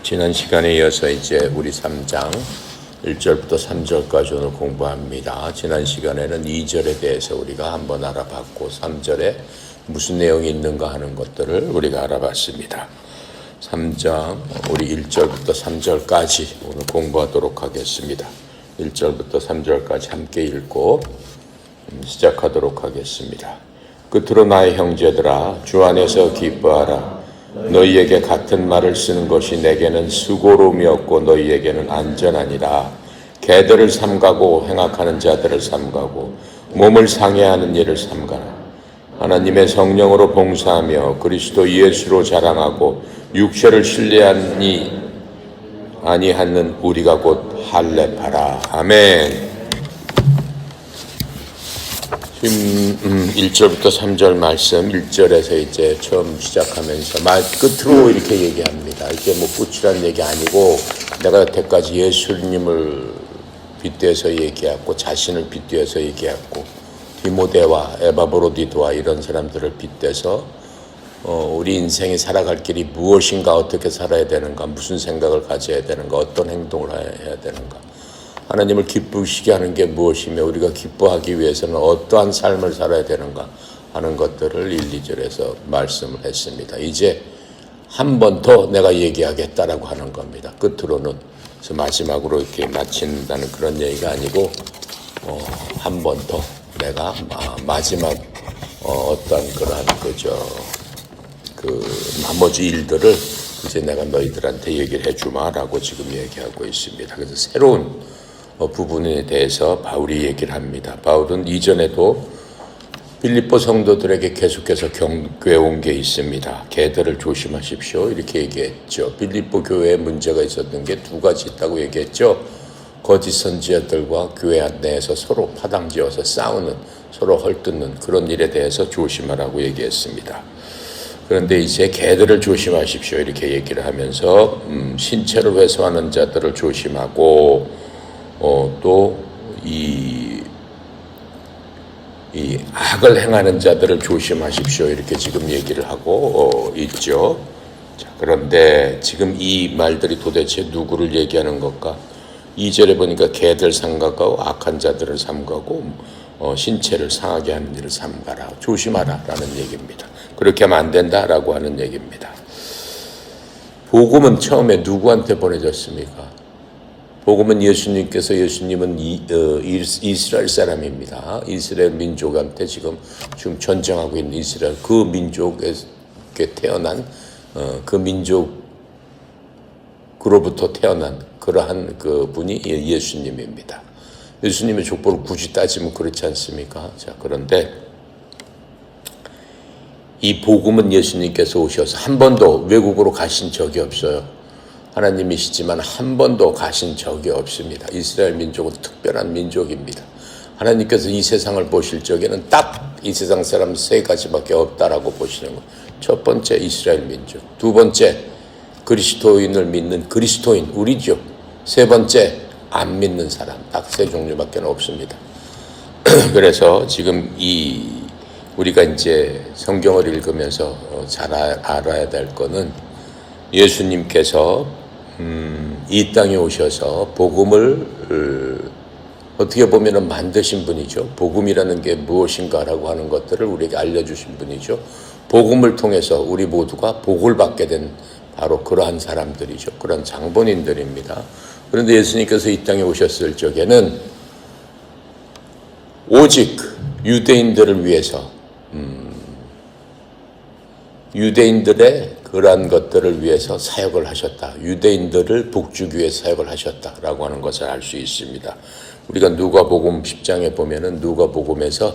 지난 시간에 이어서 이제 우리 3장 1절부터 3절까지 오늘 공부합니다. 지난 시간에는 2절에 대해서 우리가 한번 알아봤고 3절에 무슨 내용이 있는가 하는 것들을 우리가 알아봤습니다. 3장 우리 1절부터 3절까지 오늘 공부하도록 하겠습니다. 1절부터 3절까지 함께 읽고 시작하도록 하겠습니다. 끝으로 나의 형제들아 주 안에서 기뻐하라. 너희에게 같은 말을 쓰는 것이 내게는 수고로움이 없고 너희에게는 안전하니라. 개들을 삼가고 행악하는 자들을 삼가고 몸을 상해하는 일을 삼가라. 하나님의 성령으로 봉사하며 그리스도 예수로 자랑하고 육체를 신뢰하니 아니하는 우리가 곧 할례파라. 아멘. 지금 1절부터 3절 말씀 1절에서 이제 처음 시작하면서 말 끝으로 이렇게 얘기합니다. 이게 뭐 끝이라는 얘기 아니고 내가 여태까지 예수님을 빗대서 얘기했고 자신을 빗대서 얘기했고 디모데와 에바브로디도와 이런 사람들을 빗대서 우리 인생이 살아갈 길이 무엇인가, 어떻게 살아야 되는가, 무슨 생각을 가져야 되는가, 어떤 행동을 해야 되는가, 하나님을 기쁘시게 하는 게 무엇이며 우리가 기뻐하기 위해서는 어떠한 삶을 살아야 되는가 하는 것들을 1, 2절에서 말씀을 했습니다. 이제 한 번 더 내가 얘기하겠다라고 하는 겁니다. 끝으로는. 그래서 마지막으로 이렇게 마친다는 그런 얘기가 아니고 한 번 더 내가 마지막 어떤 그러한 나머지 일들을 이제 내가 너희들한테 얘기를 해주마라고 지금 얘기하고 있습니다. 그래서 새로운 부분에 대해서 바울이 얘기를 합니다. 바울은 이전에도 빌립보 성도들에게 계속해서 경고해 온 게 있습니다. 개들을 조심하십시오 이렇게 얘기했죠. 빌립보 교회에 문제가 있었던 게 두 가지 있다고 얘기했죠. 거짓 선지자들과 교회 내에서 서로 파당지어서 싸우는, 서로 헐뜯는 그런 일에 대해서 조심하라고 얘기했습니다. 그런데 이제 개들을 조심하십시오 이렇게 얘기를 하면서 신체를 훼손하는 자들을 조심하고 또 이 악을 행하는 자들을 조심하십시오 이렇게 지금 얘기를 하고 있죠. 자, 그런데 지금 이 말들이 도대체 누구를 얘기하는 것까? 2절에 보니까 개들 삼가고 악한 자들을 삼가고 신체를 상하게 하는 일을 삼가라, 조심하라 라는 얘기입니다. 그렇게 하면 안 된다라고 하는 얘기입니다. 복음은 처음에 누구한테 보내졌습니까? 복음은 예수님은 이스라엘 사람입니다. 이스라엘 민족한테 지금 전쟁하고 있는 이스라엘 그 민족에 태어난 그 민족으로부터 태어난 그러한 그 분이 예수님입니다. 예수님의 족보를 굳이 따지면 그렇지 않습니까? 자, 그런데 이 복음은 예수님께서 오셔서 한 번도 외국으로 가신 적이 없어요. 하나님이시지만 한 번도 가신 적이 없습니다. 이스라엘 민족은 특별한 민족입니다. 하나님께서 이 세상을 보실 적에는 딱 이 세상 사람 세 가지밖에 없다라고 보시는 거예요. 첫 번째 이스라엘 민족, 두 번째 그리스도인을 믿는 그리스도인 우리죠. 세 번째 안 믿는 사람, 딱 세 종류밖에 없습니다. 그래서 지금 우리가 이제 성경을 읽으면서 잘 알아야 될 거는 예수님께서 이 땅에 오셔서 복음을 어떻게 보면 만드신 분이죠. 복음이라는 게 무엇인가라고 하는 것들을 우리에게 알려주신 분이죠. 복음을 통해서 우리 모두가 복을 받게 된 바로 그러한 사람들이죠. 그런 장본인들입니다. 그런데 예수님께서 이 땅에 오셨을 적에는 오직 유대인들을 위해서 유대인들의 그러한 것들을 위해서 사역을 하셨다. 유대인들을 복주기 위해서 사역을 하셨다라고 하는 것을 알 수 있습니다. 우리가 누가복음 10장에 보면은 누가복음에서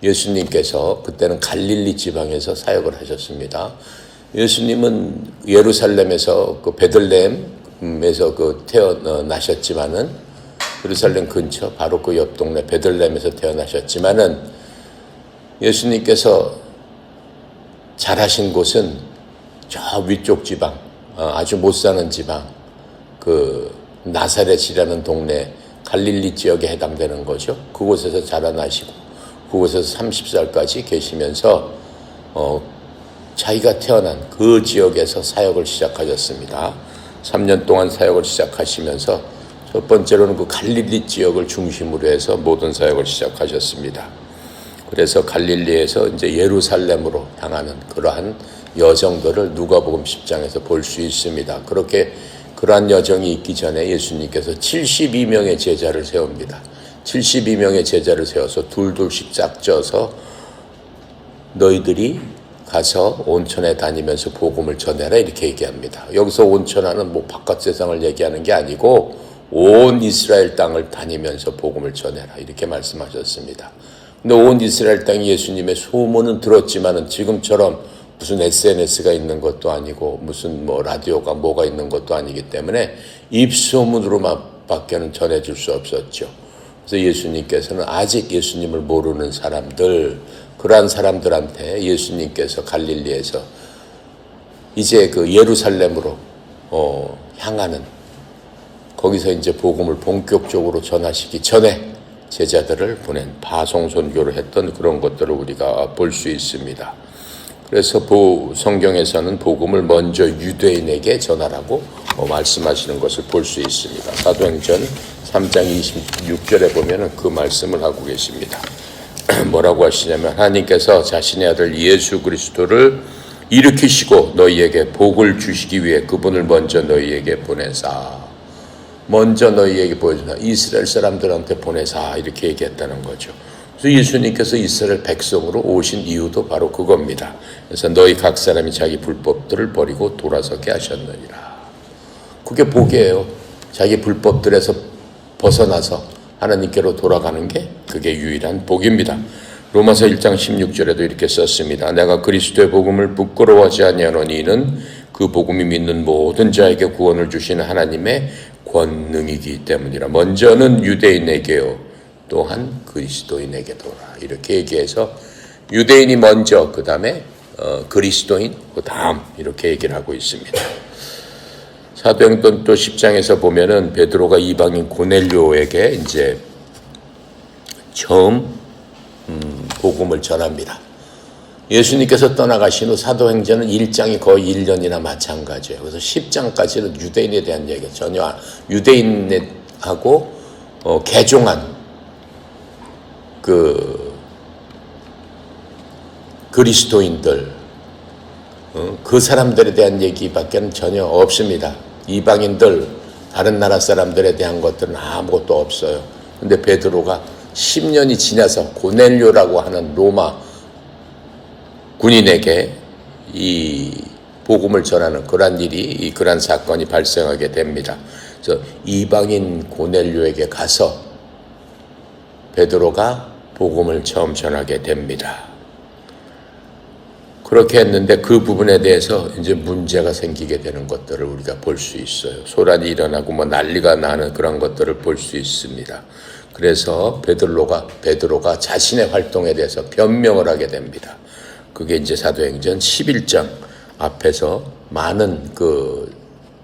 예수님께서 그때는 갈릴리 지방에서 사역을 하셨습니다. 예수님은 예루살렘에서 그 베들레헴에서 태어나셨지만은 예루살렘 근처 바로 그 옆 동네 베들레헴에서 태어나셨지만은 예수님께서 자라신 곳은 저 위쪽 지방, 아주 못 사는 지방, 그 나사렛이라는 동네 갈릴리 지역에 해당되는 거죠. 그곳에서 자라나시고 그곳에서 30살까지 계시면서 자기가 태어난 그 지역에서 사역을 시작하셨습니다. 3년 동안 사역을 시작하시면서 첫 번째로는 그 갈릴리 지역을 중심으로 해서 모든 사역을 시작하셨습니다. 그래서 갈릴리에서 이제 예루살렘으로 향하는 그러한 여정들을 누가복음 10장에서 볼 수 있습니다. 그렇게 그러한 여정이 있기 전에 예수님께서 72명의 제자를 세웁니다. 72명의 제자를 세워서 둘둘씩 짝져서 너희들이 가서 온천에 다니면서 복음을 전해라 이렇게 얘기합니다. 여기서 온천하는 뭐 바깥 세상을 얘기하는 게 아니고 온 이스라엘 땅을 다니면서 복음을 전해라 이렇게 말씀하셨습니다. 근데 온 이스라엘 땅이 예수님의 소문은 들었지만은 지금처럼 무슨 SNS가 있는 것도 아니고 무슨 뭐 라디오가 뭐가 있는 것도 아니기 때문에 입소문으로만 밖에는 전해줄 수 없었죠. 그래서 예수님께서는 아직 예수님을 모르는 사람들, 그러한 사람들한테 예수님께서 갈릴리에서 이제 그 예루살렘으로 향하는 거기서 이제 복음을 본격적으로 전하시기 전에 제자들을 보낸 파송선교를 했던 그런 것들을 우리가 볼 수 있습니다. 그래서 성경에서는 복음을 먼저 유대인에게 전하라고 말씀하시는 것을 볼 수 있습니다. 사도행전 3장 26절에 보면은 그 말씀을 하고 계십니다. 뭐라고 하시냐면 하나님께서 자신의 아들 예수 그리스도를 일으키시고 너희에게 복을 주시기 위해 그분을 먼저 너희에게 보내사. 먼저 너희에게 보여주나 이스라엘 사람들한테 보내사 이렇게 얘기했다는 거죠. 그래서 예수님께서 이스라엘 백성으로 오신 이유도 바로 그겁니다. 그래서 너희 각 사람이 자기 불법들을 버리고 돌아서게 하셨느니라. 그게 복이에요. 자기 불법들에서 벗어나서 하나님께로 돌아가는 게 그게 유일한 복입니다. 로마서 1장 16절에도 이렇게 썼습니다. 내가 그리스도의 복음을 부끄러워하지 아니하노니 이는 그 복음이 믿는 모든 자에게 구원을 주시는 하나님의 권능이기 때문이라. 먼저는 유대인에게요 또한 그리스도인에게도라. 이렇게 얘기해서 유대인이 먼저 그 다음에 그리스도인 그 다음 이렇게 얘기를 하고 있습니다. 사도행전 또 10장에서 보면은 베드로가 이방인 고넬료에게 이제 처음 복음을 전합니다. 예수님께서 떠나가신 후 사도행전은 1장이 거의 1년이나 마찬가지예요. 그래서 10장까지는 유대인에 대한 얘기가 전혀 유대인하고 개종한 그리스도인들 그 사람들에 대한 얘기밖에는 전혀 없습니다. 이방인들 다른 나라 사람들에 대한 것들은 아무것도 없어요. 근데 베드로가 10년이 지나서 고넬료라고 하는 로마 군인에게 이 복음을 전하는 그러한 사건이 발생하게 됩니다. 그래서 이방인 고넬료에게 가서 베드로가 복음을 처음 전하게 됩니다. 그렇게 했는데 그 부분에 대해서 이제 문제가 생기게 되는 것들을 우리가 볼 수 있어요. 소란이 일어나고 뭐 난리가 나는 그런 것들을 볼 수 있습니다. 그래서 베드로가 자신의 활동에 대해서 변명을 하게 됩니다. 그게 이제 사도행전 11장 앞에서 많은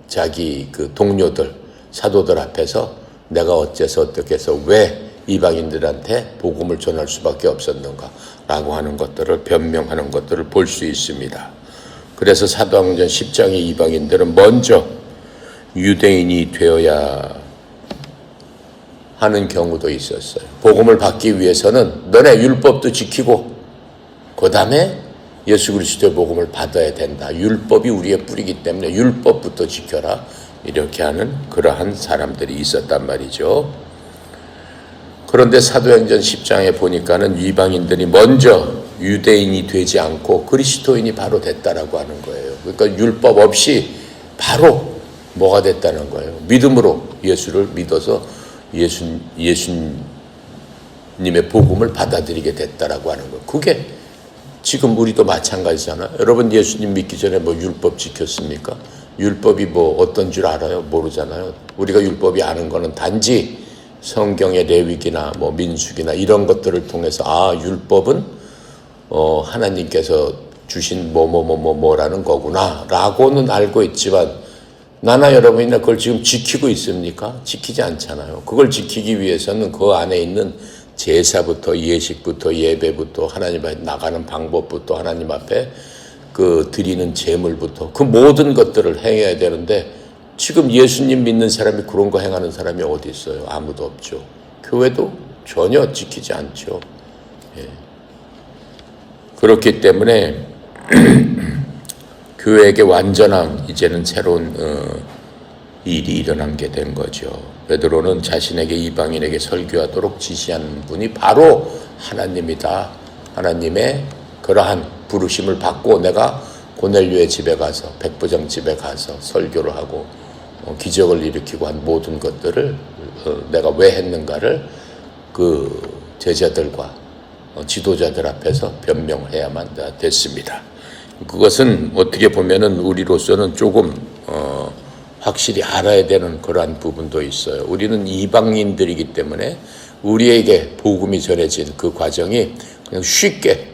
자기 동료들, 사도들 앞에서 내가 어째서 어떻게 해서 왜 이방인들한테 복음을 전할 수밖에 없었는가 라고 하는 것들을 변명하는 것들을 볼 수 있습니다. 그래서 사도행전 10장의 이방인들은 먼저 유대인이 되어야 하는 경우도 있었어요. 복음을 받기 위해서는 너네 율법도 지키고 그 다음에 예수 그리스도의 복음을 받아야 된다. 율법이 우리의 뿌리기 때문에 율법부터 지켜라. 이렇게 하는 그러한 사람들이 있었단 말이죠. 그런데 사도행전 10장에 보니까는 이방인들이 먼저 유대인이 되지 않고 그리스도인이 바로 됐다라고 하는 거예요. 그러니까 율법 없이 바로 뭐가 됐다는 거예요. 믿음으로 예수를 믿어서 예수님의 복음을 받아들이게 됐다라고 하는 거예요. 그게 지금 우리도 마찬가지잖아요. 여러분 예수님 믿기 전에 뭐 율법 지켰습니까? 율법이 뭐 어떤 줄 알아요? 모르잖아요. 우리가 율법이 아는 거는 단지 성경의 레위기나 뭐 민수기나 이런 것들을 통해서 율법은 하나님께서 주신 뭐라는 거구나 라고는 알고 있지만 나나 여러분이나 그걸 지금 지키고 있습니까? 지키지 않잖아요. 그걸 지키기 위해서는 그 안에 있는 제사부터 예식부터 예배부터 하나님 앞에 나가는 방법부터 하나님 앞에 드리는 제물부터 그 모든 것들을 행해야 되는데 지금 예수님 믿는 사람이 그런 거 행하는 사람이 어디 있어요? 아무도 없죠. 교회도 전혀 지키지 않죠. 예. 그렇기 때문에 교회에게 완전한 이제는 새로운 일이 일어난 게 된 거죠. 베드로는 자신에게 이방인에게 설교하도록 지시한 분이 바로 하나님이다. 하나님의 그러한 부르심을 받고 내가 고넬료의 집에 가서 백부장 집에 가서 설교를 하고 기적을 일으키고 한 모든 것들을 내가 왜 했는가를 그 제자들과 지도자들 앞에서 변명해야만 됐습니다. 그것은 어떻게 보면은 우리로서는 조금 확실히 알아야 되는 그러한 부분도 있어요. 우리는 이방인들이기 때문에 우리에게 복음이 전해진 그 과정이 그냥 쉽게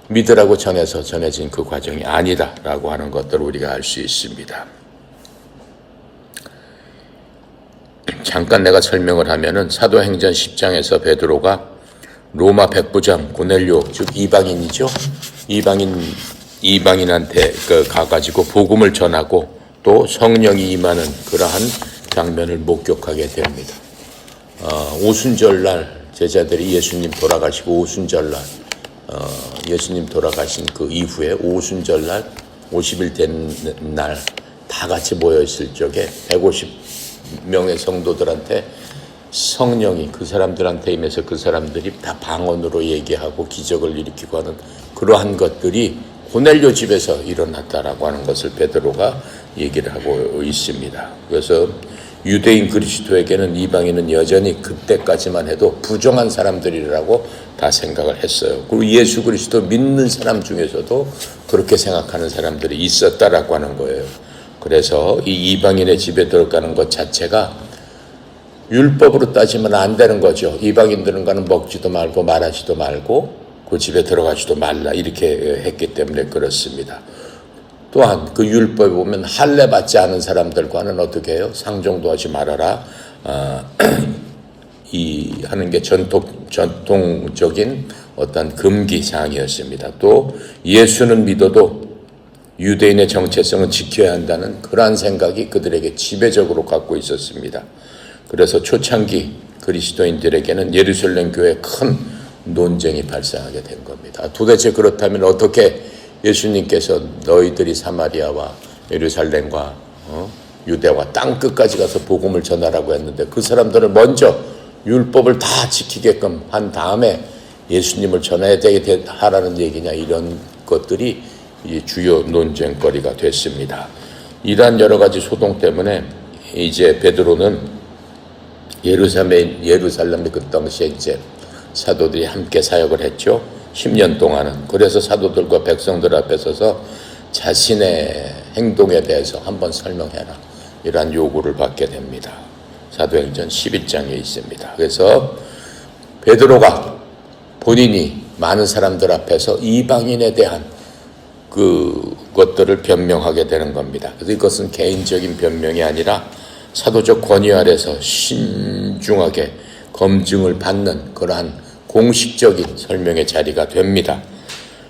믿으라고 전해서 전해진 그 과정이 아니다라고 하는 것들을 우리가 알 수 있습니다. 잠깐 내가 설명을 하면은 사도행전 10장에서 베드로가 로마 백부장 고넬료, 즉 이방인이죠. 이방인한테 가가지고 복음을 전하고 또 성령이 임하는 그러한 장면을 목격하게 됩니다. 오순절날 제자들이 예수님 돌아가시고 오순절날 예수님 돌아가신 그 이후에 오순절날 50일 된 날 다 같이 모여있을 적에 150명의 성도들한테 성령이 그 사람들한테 임해서 그 사람들이 다 방언으로 얘기하고 기적을 일으키고 하는 그러한 것들이 고넬료 집에서 일어났다라고 하는 것을 베드로가 얘기를 하고 있습니다. 그래서 유대인 그리스도에게는 이방인은 여전히 그때까지만 해도 부정한 사람들이라고 다 생각을 했어요. 그리고 예수 그리스도 믿는 사람 중에서도 그렇게 생각하는 사람들이 있었다라고 하는 거예요. 그래서 이 이방인의 집에 들어가는 것 자체가 율법으로 따지면 안 되는 거죠. 이방인들은 가는 먹지도 말고 말하지도 말고 그 집에 들어가지도 말라 이렇게 했기 때문에 그렇습니다. 또한 그 율법에 보면 할례 받지 않은 사람들과는 어떻게 해요? 상종도 하지 말아라. 이 하는 게 전통적인 어떤 금기 사항이었습니다. 또 예수는 믿어도 유대인의 정체성은 지켜야 한다는 그러한 생각이 그들에게 지배적으로 갖고 있었습니다. 그래서 초창기 그리스도인들에게는 예루살렘 교회에 큰 논쟁이 발생하게 된 겁니다. 도대체 그렇다면 어떻게 예수님께서 너희들이 사마리아와 예루살렘과 유대와 땅 끝까지 가서 복음을 전하라고 했는데 그 사람들을 먼저 율법을 다 지키게끔 한 다음에 예수님을 전해야 되게 하라는 얘기냐, 이런 것들이 주요 논쟁거리가 됐습니다. 이러한 여러 가지 소동 때문에 이제 베드로는 예루살렘에 그 당시에 이제 사도들이 함께 사역을 했죠. 10년 동안은. 그래서 사도들과 백성들 앞에 서서 자신의 행동에 대해서 한번 설명해라, 이러한 요구를 받게 됩니다. 사도행전 11장에 있습니다. 그래서 베드로가 본인이 많은 사람들 앞에서 이방인에 대한 그것들을 변명하게 되는 겁니다. 그래서 이것은 개인적인 변명이 아니라 사도적 권위 아래서 신중하게 검증을 받는 그러한 공식적인 설명의 자리가 됩니다.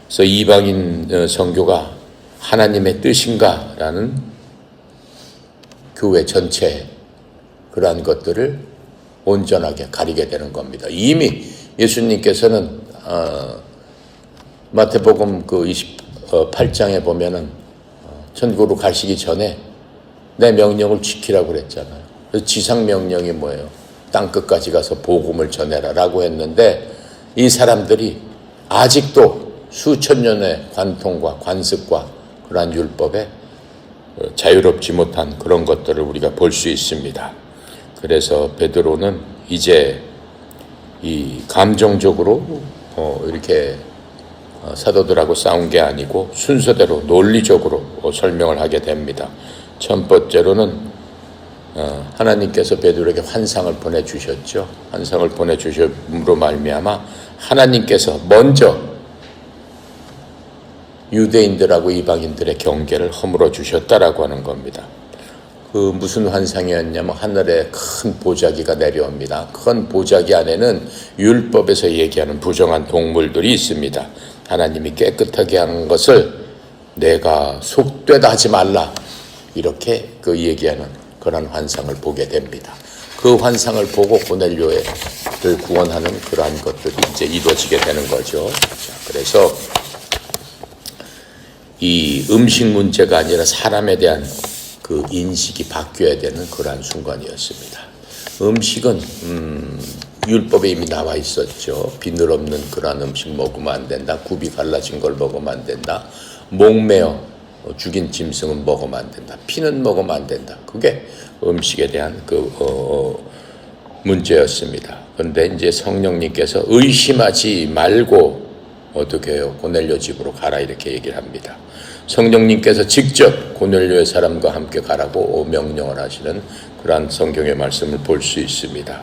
그래서 이방인 선교가 하나님의 뜻인가라는 교회 전체 그러한 것들을 온전하게 가리게 되는 겁니다. 이미 예수님께서는 마태복음 그 28장에 보면은 천국으로 가시기 전에 내 명령을 지키라고 그랬잖아요. 그래서 지상 명령이 뭐예요? 땅 끝까지 가서 복음을 전해라라고 했는데 이 사람들이 아직도 수천 년의 관통과 관습과 그러한 율법에 자유롭지 못한 그런 것들을 우리가 볼 수 있습니다. 그래서 베드로는 이제 이 감정적으로 이렇게 사도들하고 싸운 게 아니고 순서대로 논리적으로 설명을 하게 됩니다. 첫 번째로는 하나님께서 베드로에게 환상을 보내주셨죠. 환상을 보내주심으로 말미암아 하나님께서 먼저 유대인들하고 이방인들의 경계를 허물어 주셨다라고 하는 겁니다. 그 무슨 환상이었냐면 하늘에 큰 보자기가 내려옵니다. 큰 보자기 안에는 율법에서 얘기하는 부정한 동물들이 있습니다. 하나님이 깨끗하게 한 것을 내가 속되다 하지 말라, 이렇게 그 얘기하는 그런 환상을 보게 됩니다. 그 환상을 보고 고넬료를 구원하는 그러한 것들이 이제 이루어지게 되는 거죠. 자, 그래서 이 음식 문제가 아니라 사람에 대한 그 인식이 바뀌어야 되는 그러한 순간이었습니다. 음식은 율법에 이미 나와 있었죠. 비늘 없는 그러한 음식 먹으면 안 된다. 굽이 갈라진 걸 먹으면 안 된다. 목매어 죽인 짐승은 먹으면 안 된다. 피는 먹으면 안 된다. 그게 음식에 대한 문제였습니다. 그런데 이제 성령님께서 의심하지 말고 어떻게 해요? 고넬료 집으로 가라 이렇게 얘기를 합니다. 성령님께서 직접 고넬료의 사람과 함께 가라고 명령을 하시는 그러한 성경의 말씀을 볼 수 있습니다.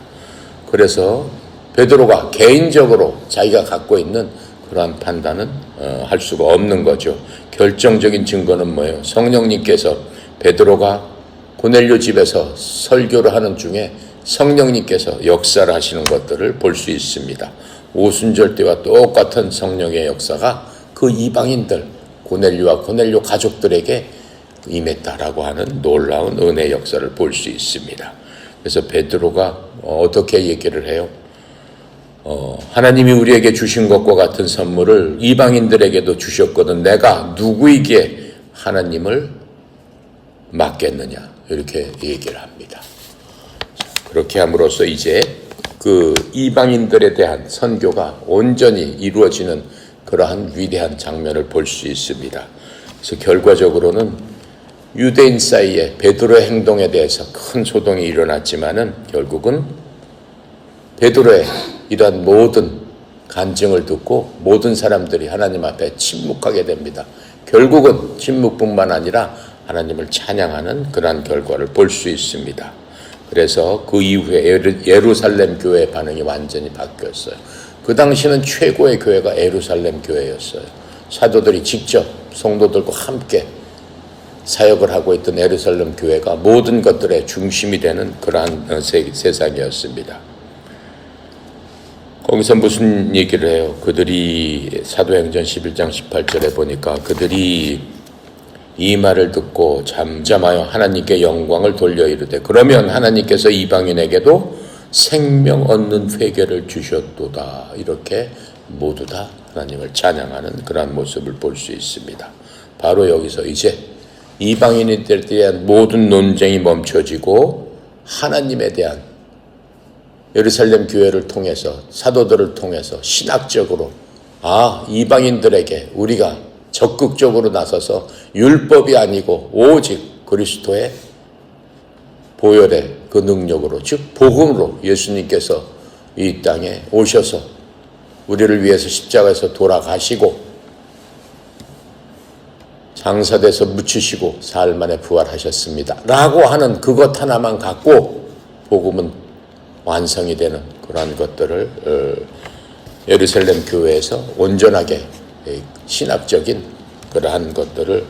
그래서 베드로가 개인적으로 자기가 갖고 있는 그러한 판단은 할 수가 없는 거죠. 결정적인 증거는 뭐예요? 성령님께서 베드로가 고넬료 집에서 설교를 하는 중에 성령님께서 역사를 하시는 것들을 볼 수 있습니다. 오순절 때와 똑같은 성령의 역사가 그 이방인들 고넬료와 고넬료 가족들에게 임했다라고 하는 놀라운 은혜의 역사를 볼 수 있습니다. 그래서 베드로가 어떻게 얘기를 해요? 하나님이 우리에게 주신 것과 같은 선물을 이방인들에게도 주셨거든 내가 누구에게 하나님을 맡겠느냐 이렇게 얘기를 합니다. 그렇게 함으로써 이제 그 이방인들에 대한 선교가 온전히 이루어지는 그러한 위대한 장면을 볼 수 있습니다. 그래서 결과적으로는 유대인 사이에 베드로의 행동에 대해서 큰 소동이 일어났지만은 결국은 베드로의 이러한 모든 간증을 듣고 모든 사람들이 하나님 앞에 침묵하게 됩니다. 결국은 침묵뿐만 아니라 하나님을 찬양하는 그러한 결과를 볼 수 있습니다. 그래서 그 이후에 예루살렘 교회의 반응이 완전히 바뀌었어요. 그 당시는 최고의 교회가 예루살렘 교회였어요. 사도들이 직접 성도들과 함께 사역을 하고 있던 예루살렘 교회가 모든 것들의 중심이 되는 그러한 세상이었습니다. 거기서 무슨 얘기를 해요? 그들이 사도행전 11장 18절에 보니까 그들이 이 말을 듣고 잠잠하여 하나님께 영광을 돌려 이르되 그러면 하나님께서 이방인에게도 생명 얻는 회개를 주셨도다. 이렇게 모두 다 하나님을 찬양하는 그러한 모습을 볼 수 있습니다. 바로 여기서 이제 이방인들에 대한 모든 논쟁이 멈춰지고 하나님에 대한 예루살렘 교회를 통해서 사도들을 통해서 신학적으로 이방인들에게 우리가 적극적으로 나서서 율법이 아니고 오직 그리스도의 보혈의 그 능력으로 즉 복음으로 예수님께서 이 땅에 오셔서 우리를 위해서 십자가에서 돌아가시고 장사돼서 묻히시고 사흘 만에 부활하셨습니다. 라고 하는 그것 하나만 갖고 복음은 완성이 되는 그러한 것들을 예루살렘 교회에서 온전하게 신학적인 그러한 것들을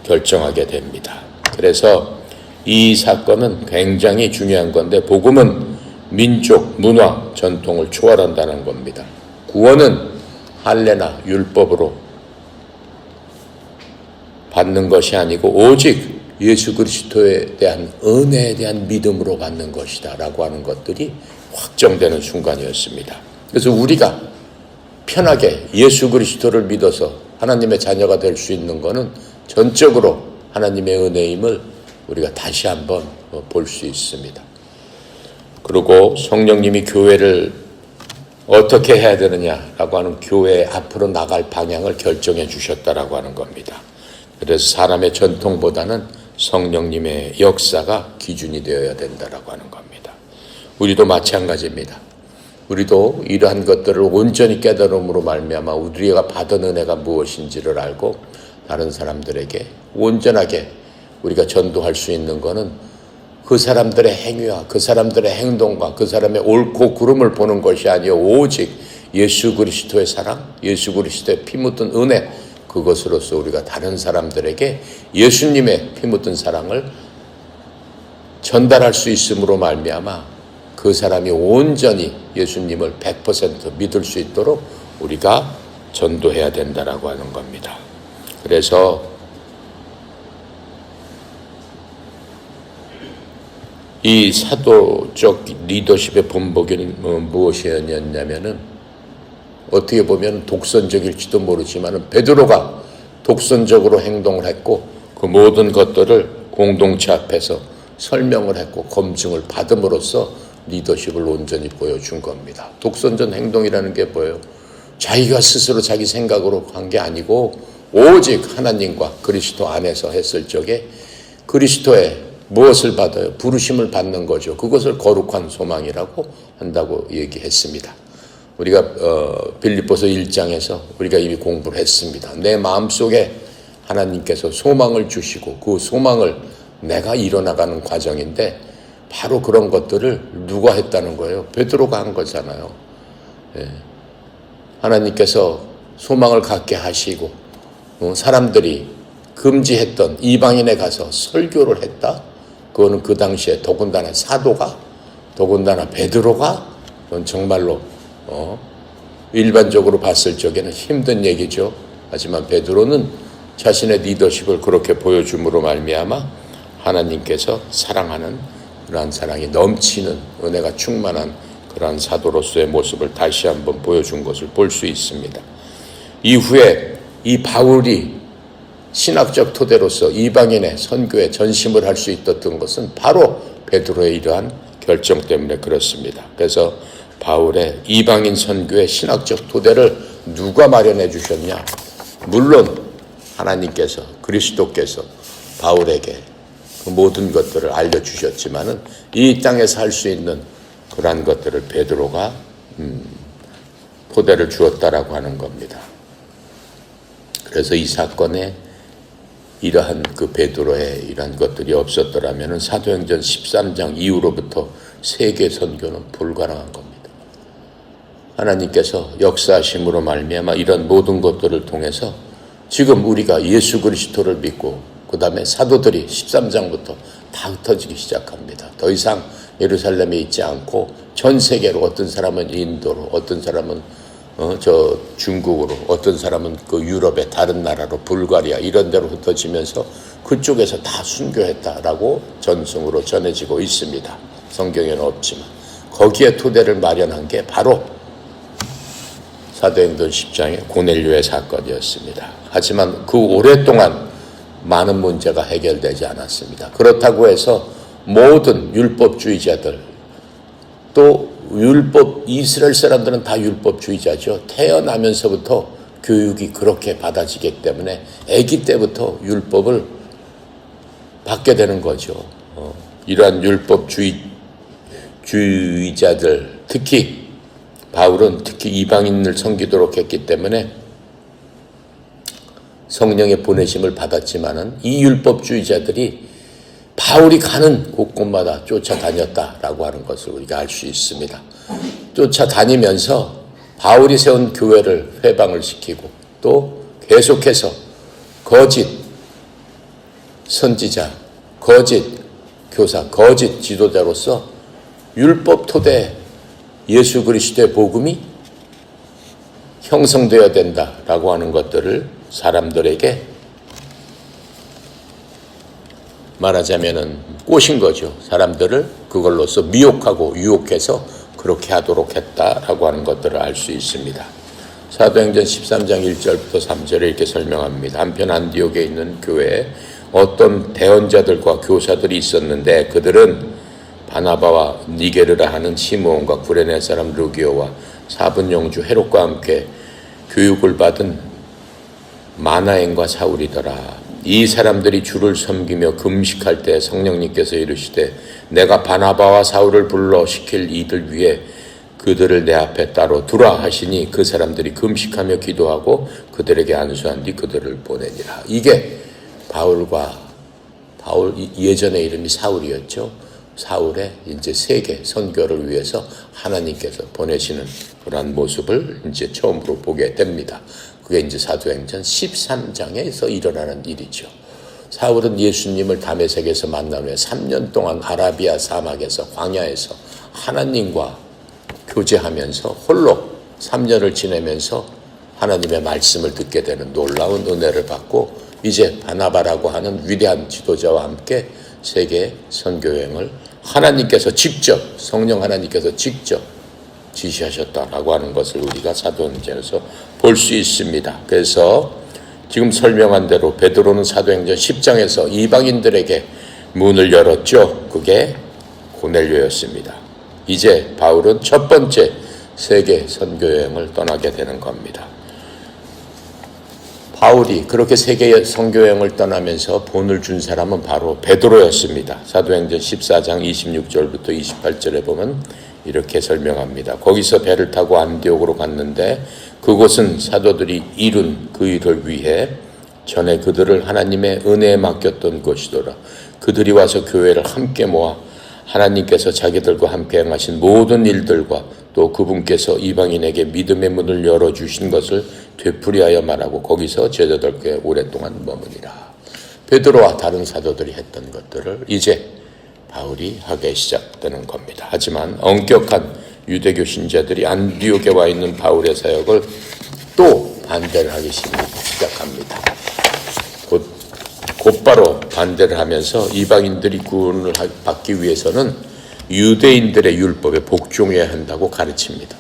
결정하게 됩니다. 그래서 이 사건은 굉장히 중요한 건데 복음은 민족, 문화, 전통을 초월한다는 겁니다. 구원은 할례나 율법으로 받는 것이 아니고 오직 예수 그리스도에 대한 은혜에 대한 믿음으로 받는 것이다 라고 하는 것들이 확정되는 순간이었습니다. 그래서 우리가 편하게 예수 그리스도를 믿어서 하나님의 자녀가 될 수 있는 것은 전적으로 하나님의 은혜임을 우리가 다시 한번 볼 수 있습니다. 그리고 성령님이 교회를 어떻게 해야 되느냐라고 하는 교회 앞으로 나갈 방향을 결정해 주셨다라고 하는 겁니다. 그래서 사람의 전통보다는 성령님의 역사가 기준이 되어야 된다라고 하는 겁니다. 우리도 마찬가지입니다. 우리도 이러한 것들을 온전히 깨달음으로 말미암아 우리가 받은 은혜가 무엇인지를 알고 다른 사람들에게 온전하게 우리가 전도할 수 있는 것은 그 사람들의 행위와 그 사람들의 행동과 그 사람의 옳고 그름을 보는 것이 아니요 오직 예수 그리스도의 사랑, 예수 그리스도의 피 묻은 은혜 그것으로서 우리가 다른 사람들에게 예수님의 피 묻은 사랑을 전달할 수 있음으로 말미암아 그 사람이 온전히 예수님을 100% 믿을 수 있도록 우리가 전도해야 된다라고 하는 겁니다. 그래서 이 사도적 리더십의 본보기는 무엇이었냐면은 어떻게 보면 독선적일지도 모르지만 베드로가 독선적으로 행동을 했고 그 모든 것들을 공동체 앞에서 설명을 했고 검증을 받음으로써 리더십을 온전히 보여준 겁니다. 독선적 행동이라는 게 뭐예요? 자기가 스스로 자기 생각으로 한 게 아니고 오직 하나님과 그리스도 안에서 했을 적에 그리스도의 무엇을 받아요? 부르심을 받는 거죠. 그것을 거룩한 소망이라고 한다고 얘기했습니다. 우리가 빌립보서 1장에서 우리가 이미 공부를 했습니다. 내 마음속에 하나님께서 소망을 주시고 그 소망을 내가 이뤄나가는 과정인데 바로 그런 것들을 누가 했다는 거예요? 베드로가 한 거잖아요. 예. 하나님께서 소망을 갖게 하시고 사람들이 금지했던 이방인에 가서 설교를 했다? 그거는 그 당시에 더군다나 사도가 더군다나 베드로가 그건 정말로 일반적으로 봤을 적에는 힘든 얘기죠. 하지만 베드로는 자신의 리더십을 그렇게 보여줌으로 말미암아 하나님께서 사랑하는 그러한 사랑이 넘치는 은혜가 충만한 그러한 사도로서의 모습을 다시 한번 보여준 것을 볼 수 있습니다. 이후에 이 바울이 신학적 토대로서 이방인의 선교에 전심을 할 수 있었던 것은 바로 베드로의 이러한 결정 때문에 그렇습니다. 그래서 바울의 이방인 선교의 신학적 토대를 누가 마련해 주셨냐? 물론 하나님께서 그리스도께서 바울에게 그 모든 것들을 알려주셨지만은 이 땅에서 할 수 있는 그러한 것들을 베드로가 토대를 주었다라고 하는 겁니다. 그래서 이 사건에 이러한 그 베드로의 이러한 것들이 없었더라면은 사도행전 13장 이후로부터 세계 선교는 불가능한 겁니다. 하나님께서 역사하심으로 말미암아 이런 모든 것들을 통해서 지금 우리가 예수 그리스도를 믿고 그 다음에 사도들이 13장부터 다 흩어지기 시작합니다. 더 이상 예루살렘에 있지 않고 전 세계로 어떤 사람은 인도로 어떤 사람은 중국으로 어떤 사람은 그 유럽의 다른 나라로 불가리아 이런 데로 흩어지면서 그쪽에서 다 순교했다라고 전승으로 전해지고 있습니다. 성경에는 없지만 거기에 토대를 마련한 게 바로 사도행전 10장의 고넬료의 사건이었습니다. 하지만 그 오랫동안 많은 문제가 해결되지 않았습니다. 그렇다고 해서 모든 율법주의자들 또 이스라엘 사람들은 다 율법주의자죠. 태어나면서부터 교육이 그렇게 받아지기 때문에 아기 때부터 율법을 받게 되는 거죠. 이러한 율법주의자들 특히 바울은 특히 이방인을 섬기도록 했기 때문에 성령의 보내심을 받았지만은 이 율법주의자들이 바울이 가는 곳곳마다 쫓아다녔다라고 하는 것을 우리가 알 수 있습니다. 쫓아다니면서 바울이 세운 교회를 회방을 시키고 또 계속해서 거짓 선지자, 거짓 교사, 거짓 지도자로서 율법 토대 예수 그리스도의 복음이 형성되어야 된다라고 하는 것들을 사람들에게 말하자면은 꼬신 거죠. 사람들을 그걸로써 미혹하고 유혹해서 그렇게 하도록 했다라고 하는 것들을 알 수 있습니다. 사도행전 13장 1절부터 3절에 이렇게 설명합니다. 한편 안디옥에 있는 교회에 어떤 대언자들과 교사들이 있었는데 그들은 바나바와 니게르라 하는 시므온과 구레네 사람 루기오와 사분용주 헤롯과 함께 교육을 받은 마나엔과 사울이더라. 이 사람들이 주를 섬기며 금식할 때 성령님께서 이르시되 내가 바나바와 사울을 불러 시킬 이들 위해 그들을 내 앞에 따로 두라 하시니 그 사람들이 금식하며 기도하고 그들에게 안수한 뒤 그들을 보내니라. 이게 바울 예전의 이름이 사울이었죠. 사울의 이제 세계 선교를 위해서 하나님께서 보내시는 그러한 모습을 이제 처음으로 보게 됩니다. 그게 이제 사도행전 13장에서 일어나는 일이죠. 사울은 예수님을 다메섹에서 만난 후에 3년 동안 아라비아 사막에서 광야에서 하나님과 교제하면서 홀로 3년을 지내면서 하나님의 말씀을 듣게 되는 놀라운 은혜를 받고 이제 바나바라고 하는 위대한 지도자와 함께 세계 선교여행을 하나님께서 직접, 성령 하나님께서 직접 지시하셨다라고 하는 것을 우리가 사도행전에서 볼 수 있습니다. 그래서 지금 설명한 대로 베드로는 사도행전 10장에서 이방인들에게 문을 열었죠. 그게 고넬료였습니다. 이제 바울은 첫 번째 세계 선교 여행을 떠나게 되는 겁니다. 바울이 그렇게 세계 선교 여행을 떠나면서 본을 준 사람은 바로 베드로였습니다. 사도행전 14장 26절부터 28절에 보면 이렇게 설명합니다. 거기서 배를 타고 안디옥으로 갔는데 그곳은 사도들이 이룬 그 일을 위해 전에 그들을 하나님의 은혜에 맡겼던 곳이더라. 그들이 와서 교회를 함께 모아 하나님께서 자기들과 함께 행하신 모든 일들과 또 그분께서 이방인에게 믿음의 문을 열어주신 것을 되풀이하여 말하고 거기서 제자들께 오랫동안 머무니라. 베드로와 다른 사도들이 했던 것들을 이제 바울이 하기 시작되는 겁니다. 하지만 엄격한 유대교 신자들이 안디옥에 와 있는 바울의 사역을 또 반대를 하기 시작합니다. 곧바로 반대를 하면서 이방인들이 구원을 받기 위해서는 유대인들의 율법에 복종해야 한다고 가르칩니다.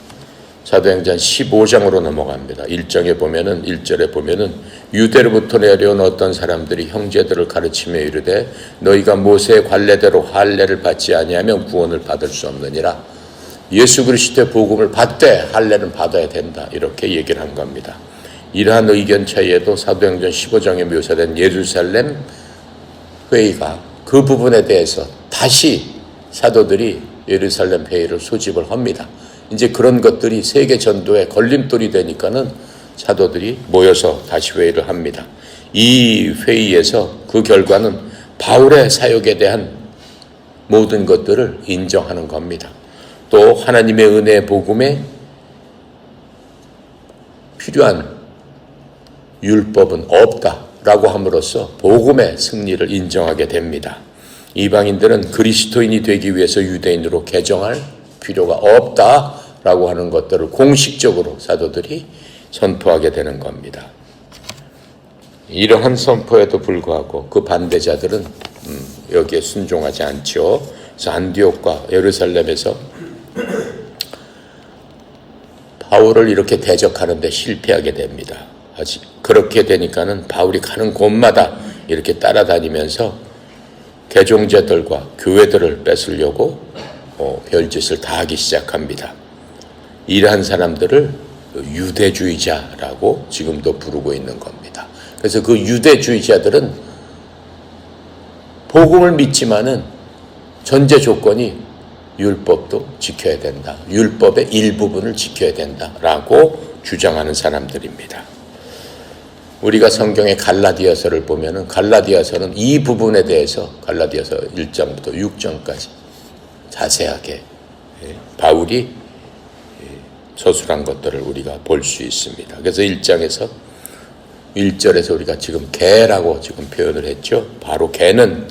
사도행전 15장으로 넘어갑니다. 1절에 보면은 유대로부터 내려온 어떤 사람들이 형제들을 가르치며 이르되 너희가 모세의 관례대로 할례를 받지 아니하면 구원을 받을 수 없느니라. 예수 그리스도의 복음을 받되 할례는 받아야 된다. 이렇게 얘기를 한 겁니다. 이러한 의견 차이에도 사도행전 15장에 묘사된 예루살렘 회의가 그 부분에 대해서 다시 사도들이 예루살렘 회의를 소집을 합니다. 이제 그런 것들이 세계 전도에 걸림돌이 되니까는 사도들이 모여서 다시 회의를 합니다. 이 회의에서 그 결과는 바울의 사역에 대한 모든 것들을 인정하는 겁니다. 또 하나님의 은혜의 복음에 필요한 율법은 없다라고 함으로써 복음의 승리를 인정하게 됩니다. 이방인들은 그리스도인이 되기 위해서 유대인으로 개종할 필요가 없다라고 하는 것들을 공식적으로 사도들이 선포하게 되는 겁니다. 이러한 선포에도 불구하고 그 반대자들은 여기에 순종하지 않죠. 그래서 안디옥과 예루살렘에서 바울을 이렇게 대적하는 데 실패하게 됩니다. 그렇게 되니까는 바울이 가는 곳마다 이렇게 따라다니면서 개종자들과 교회들을 뺏으려고 별짓을 다 하기 시작합니다. 이러한 사람들을 유대주의자라고 지금도 부르고 있는 겁니다. 그래서 그 유대주의자들은 복음을 믿지만은 전제 조건이 율법도 지켜야 된다. 율법의 일부분을 지켜야 된다라고 주장하는 사람들입니다. 우리가 성경의 갈라디아서를 보면은 갈라디아서는 이 부분에 대해서 갈라디아서 1장부터 6장까지 자세하게 바울이 서술한 것들을 우리가 볼 수 있습니다. 그래서 1장에서 1절에서 우리가 지금 개라고 지금 표현을 했죠. 바로 개는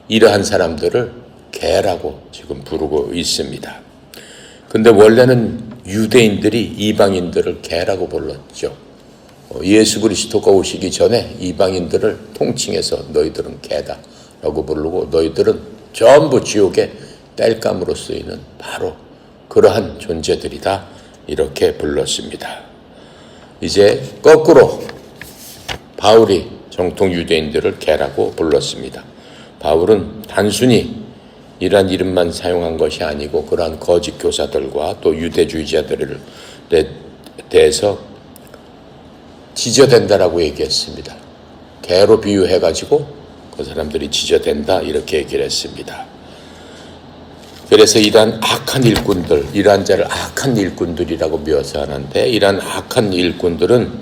이러한 사람들을 개라고 지금 부르고 있습니다. 근데 원래는 유대인들이 이방인들을 개라고 불렀죠. 예수 그리스도가 오시기 전에 이방인들을 통칭해서 너희들은 개다라고 부르고 너희들은 전부 지옥의 땔감으로 쓰이는 바로 그러한 존재들이다 이렇게 불렀습니다. 이제 거꾸로 바울이 정통 유대인들을 개라고 불렀습니다. 바울은 단순히 이러한 이름만 사용한 것이 아니고 그러한 거짓 교사들과 또 유대주의자들에 대해서 지저댄다라고 얘기했습니다. 개로 비유해가지고 그 사람들이 지저댄다 이렇게 얘기를 했습니다. 그래서 이러한 악한 일꾼들, 이러한 자를 악한 일꾼들이라고 묘사하는데 이러한 악한 일꾼들은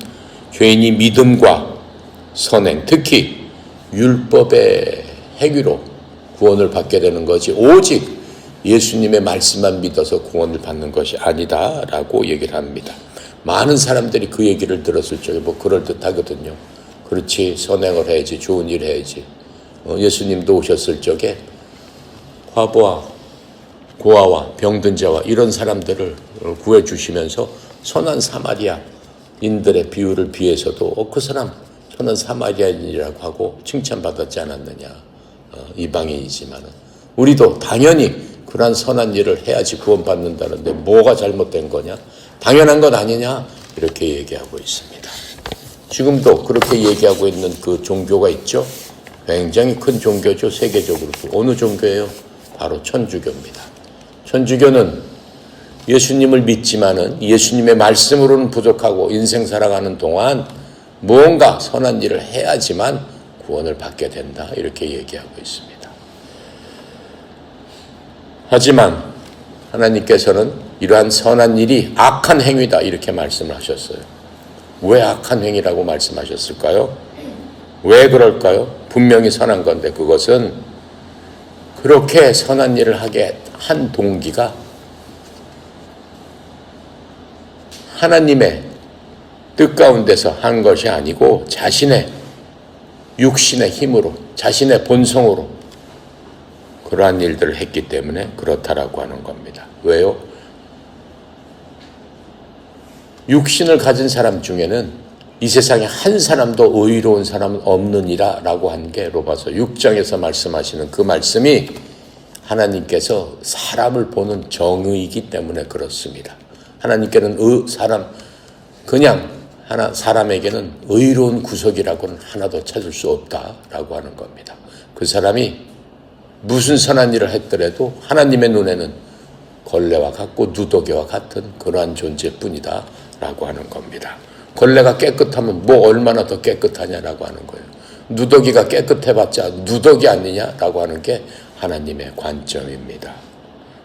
죄인이 믿음과 선행, 특히 율법의 행위로 구원을 받게 되는 것이 오직 예수님의 말씀만 믿어서 구원을 받는 것이 아니다라고 얘기를 합니다. 많은 사람들이 그 얘기를 들었을 적에 그럴듯하거든요. 그렇지, 선행을 해야지, 좋은 일 해야지. 예수님도 오셨을 적에 과부와 고아와 병든 자와 이런 사람들을 구해주시면서 선한 사마리아인들의 비유를 비해서도 그 사람 선한 사마리아인이라고 하고 칭찬받았지 않았느냐. 이방인이지만은 우리도 당연히 그러한 선한 일을 해야지 구원받는다는데 뭐가 잘못된 거냐? 당연한 것 아니냐? 이렇게 얘기하고 있습니다. 지금도 그렇게 얘기하고 있는 그 종교가 있죠. 굉장히 큰 종교죠. 세계적으로. 어느 종교예요? 바로 천주교입니다. 천주교는 예수님을 믿지만은 예수님의 말씀으로는 부족하고 인생 살아가는 동안 무언가 선한 일을 해야지만 구원을 받게 된다. 이렇게 얘기하고 있습니다. 하지만 하나님께서는 이러한 선한 일이 악한 행위다. 이렇게 말씀을 하셨어요. 왜 악한 행위라고 말씀하셨을까요? 왜 그럴까요? 분명히 선한 건데 그것은 그렇게 선한 일을 하게 한 동기가 하나님의 뜻 가운데서 한 것이 아니고 자신의 육신의 힘으로 자신의 본성으로 그러한 일들을 했기 때문에 그렇다라고 하는 겁니다. 왜요? 육신을 가진 사람 중에는 이 세상에 한 사람도 의로운 사람은 없느니라 라고 한 게 로마서 6장에서 말씀하시는 그 말씀이 하나님께서 사람을 보는 정의이기 때문에 그렇습니다. 하나님께는 사람에게는 의로운 구석이라고는 하나도 찾을 수 없다라고 하는 겁니다. 그 사람이 무슨 선한 일을 했더라도 하나님의 눈에는 걸레와 같고 누더기와 같은 그러한 존재뿐이다 라고 하는 겁니다. 걸레가 깨끗하면 뭐 얼마나 더 깨끗하냐라고 하는 거예요. 누더기가 깨끗해봤자 누더기 아니냐라고 하는 게 하나님의 관점입니다.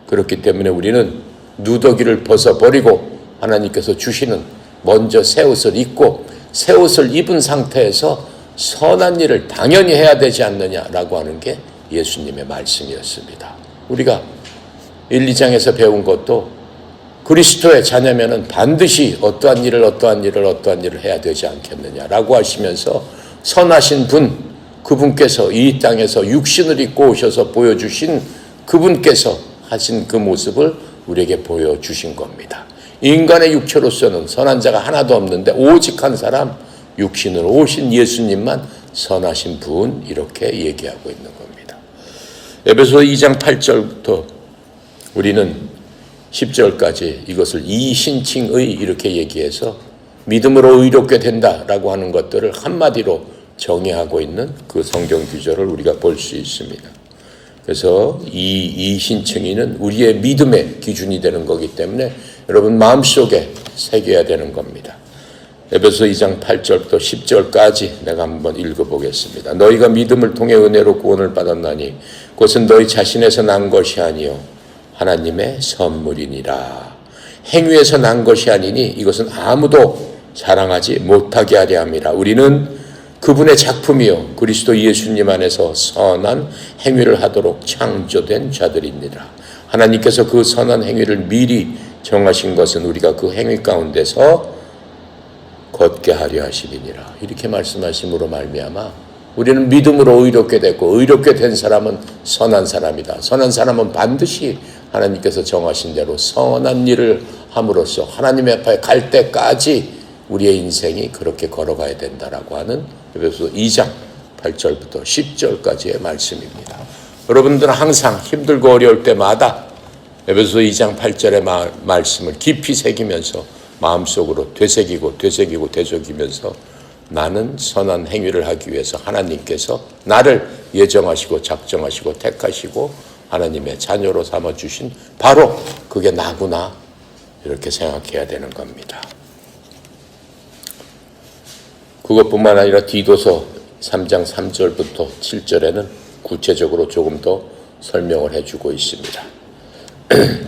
그렇기 때문에 우리는 누더기를 벗어버리고 하나님께서 주시는 먼저 새 옷을 입고 새 옷을 입은 상태에서 선한 일을 당연히 해야 되지 않느냐라고 하는 게 예수님의 말씀이었습니다. 우리가 1, 2장에서 배운 것도 그리스도의 자녀면은 반드시 어떠한 일을 해야 되지 않겠느냐라고 하시면서 선하신 분, 그분께서 이 땅에서 육신을 입고 오셔서 보여주신 그분께서 하신 그 모습을 우리에게 보여주신 겁니다. 인간의 육체로서는 선한 자가 하나도 없는데 오직 한 사람, 육신으로 오신 예수님만 선하신 분, 이렇게 얘기하고 있는 겁니다. 에베소 2장 8절부터 우리는 10절까지 이것을 이신칭의 이렇게 얘기해서 믿음으로 의롭게 된다라고 하는 것들을 한마디로 정의하고 있는 그 성경 구절을 우리가 볼 수 있습니다. 그래서 이 이신칭의는 우리의 믿음의 기준이 되는 거기 때문에 여러분 마음속에 새겨야 되는 겁니다. 에베소 2장 8절부터 10절까지 내가 한번 읽어보겠습니다. 너희가 믿음을 통해 은혜로 구원을 받았나니 그것은 너희 자신에서 난 것이 아니요 하나님의 선물이니라. 행위에서 난 것이 아니니 이것은 아무도 자랑하지 못하게 하려 함이라. 우리는 그분의 작품이요 그리스도 예수님 안에서 선한 행위를 하도록 창조된 자들입니다. 하나님께서 그 선한 행위를 미리 정하신 것은 우리가 그 행위 가운데서 걷게 하려 하시리니라. 이렇게 말씀하심으로 말미암아 우리는 믿음으로 의롭게 됐고 의롭게 된 사람은 선한 사람이다. 선한 사람은 반드시 하나님께서 정하신 대로 선한 일을 함으로써 하나님 앞에 갈 때까지 우리의 인생이 그렇게 걸어가야 된다라고 하는 에베소 2장 8절부터 10절까지의 말씀입니다. 여러분들은 항상 힘들고 어려울 때마다 에베소 2장 8절의 말씀을 깊이 새기면서 마음속으로 되새기면서 나는 선한 행위를 하기 위해서 하나님께서 나를 예정하시고 작정하시고 택하시고 하나님의 자녀로 삼아주신 바로 그게 나구나 이렇게 생각해야 되는 겁니다. 그것뿐만 아니라 디도서 3장 3절부터 7절에는 구체적으로 조금 더 설명을 해주고 있습니다.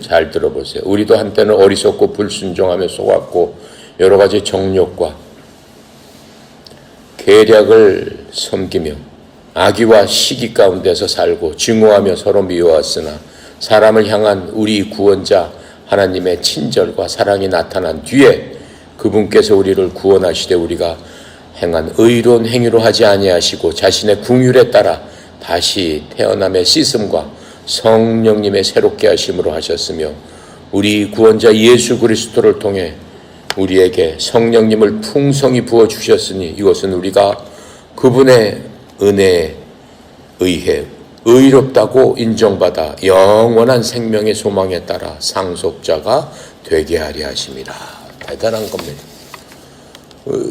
잘 들어보세요. 우리도 한때는 어리석고 불순종하며 속았고 여러 가지 정욕과 계략을 섬기며 악의와 시기 가운데서 살고 증오하며 서로 미워왔으나 사람을 향한 우리 구원자 하나님의 친절과 사랑이 나타난 뒤에 그분께서 우리를 구원하시되 우리가 행한 의로운 행위로 하지 아니하시고 자신의 긍휼에 따라 다시 태어남의 씻음과 성령님의 새롭게 하심으로 하셨으며 우리 구원자 예수 그리스도를 통해 우리에게 성령님을 풍성히 부어주셨으니 이것은 우리가 그분의 은혜에 의해 의롭다고 인정받아 영원한 생명의 소망에 따라 상속자가 되게 하려 하심이라. 대단한 겁니다.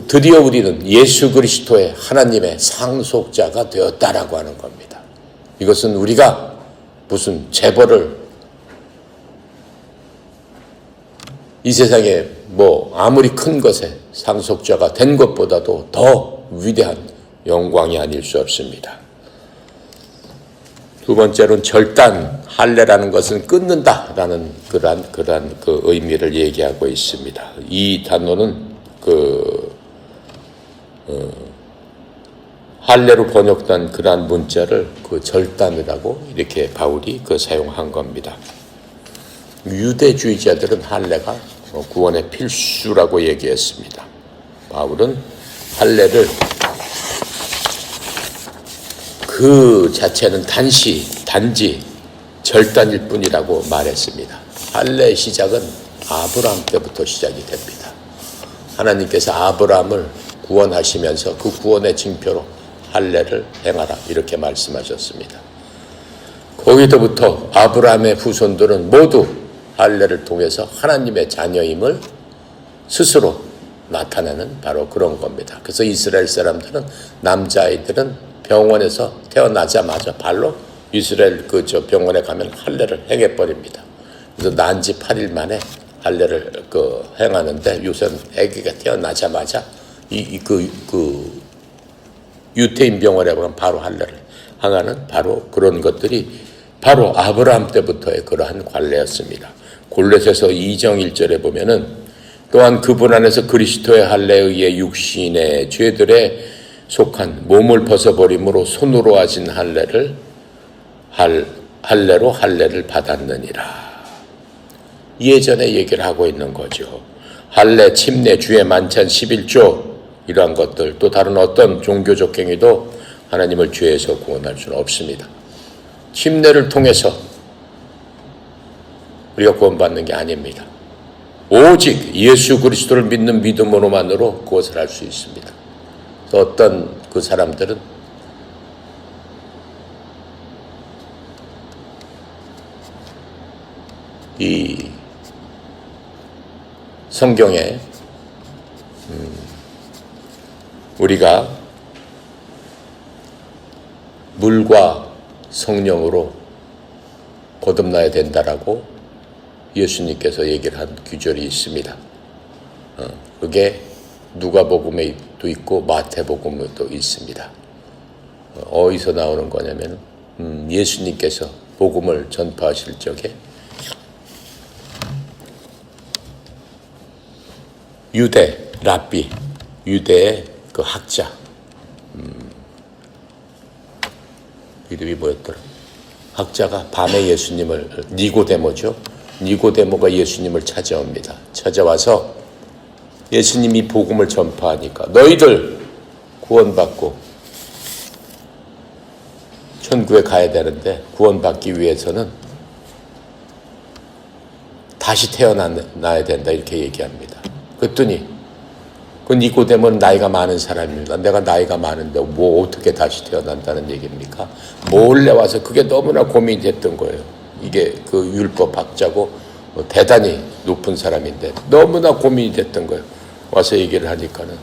드디어 우리는 예수 그리스도의 하나님의 상속자가 되었다라고 하는 겁니다. 이것은 우리가 무슨 재벌을 이 세상에 아무리 큰 것에 상속자가 된 것보다도 더 위대한 영광이 아닐 수 없습니다. 두 번째로는 절단, 할례라는 것은 끊는다라는 그러한 그 의미를 얘기하고 있습니다. 이 단어는 할례로 번역된 그러한 문자를 절단이라고 이렇게 바울이 사용한 겁니다. 유대주의자들은 할례가 구원의 필수라고 얘기했습니다. 바울은 할례를 그 자체는 단지 절단일 뿐이라고 말했습니다. 할례의 시작은 아브라함 때부터 시작이 됩니다. 하나님께서 아브라함을 구원하시면서 그 구원의 징표로 할례를 행하라 이렇게 말씀하셨습니다. 거기서부터 아브라함의 후손들은 모두 할례를 통해서 하나님의 자녀임을 스스로 나타내는 바로 그런 겁니다. 그래서 이스라엘 사람들은 남자아이들은 병원에서 태어나자마자 발로 이스라엘 병원에 가면 할례를 행해버립니다. 그래서 난지 8일 만에 할례를 행하는데 요새는 아기가 태어나자마자 유태인 병원에 가면 바로 할례를 행하는 바로 그런 것들이 바로 아브라함 때부터의 그러한 관례였습니다. 골로새서 2장 1절에 보면은 또한 그분 안에서 그리스도의 할례에 의해 육신의 죄들에 속한 몸을 벗어버림으로 손으로 하신 할례로 할례를 받았느니라. 예전에 얘기를 하고 있는 거죠. 할례, 침례, 주의 만찬, 11조 이러한 것들 또 다른 어떤 종교적 행위도 하나님을 죄에서 구원할 수는 없습니다. 침례를 통해서 우리가 구원받는 게 아닙니다. 오직 예수 그리스도를 믿는 믿음으로만으로 그것을 할 수 있습니다. 어떤 그 사람들은 이 성경에 우리가 물과 성령으로 거듭나야 된다라고 예수님께서 얘기를 한 구절이 있습니다. 그게 누가복음에도 있고 마태복음에도 있습니다. 어디서 나오는 거냐면 예수님께서 복음을 전파하실 적에 유대 랍비, 유대의 그 학자 이름이 뭐였더라? 학자가 밤에 예수님을 니고데모죠. 니고데모가 예수님을 찾아옵니다. 찾아와서 예수님이 복음을 전파하니까 너희들 구원받고 천국에 가야 되는데 구원받기 위해서는 다시 태어나야 된다 이렇게 얘기합니다. 그랬더니 그 니고데모는 나이가 많은 사람입니다. 내가 나이가 많은데 어떻게 다시 태어난다는 얘기입니까? 몰래 와서 그게 너무나 고민이 됐던 거예요. 이게 그 율법 학자고 대단히 높은 사람인데 너무나 고민이 됐던 거예요. 와서 얘기를 하니까는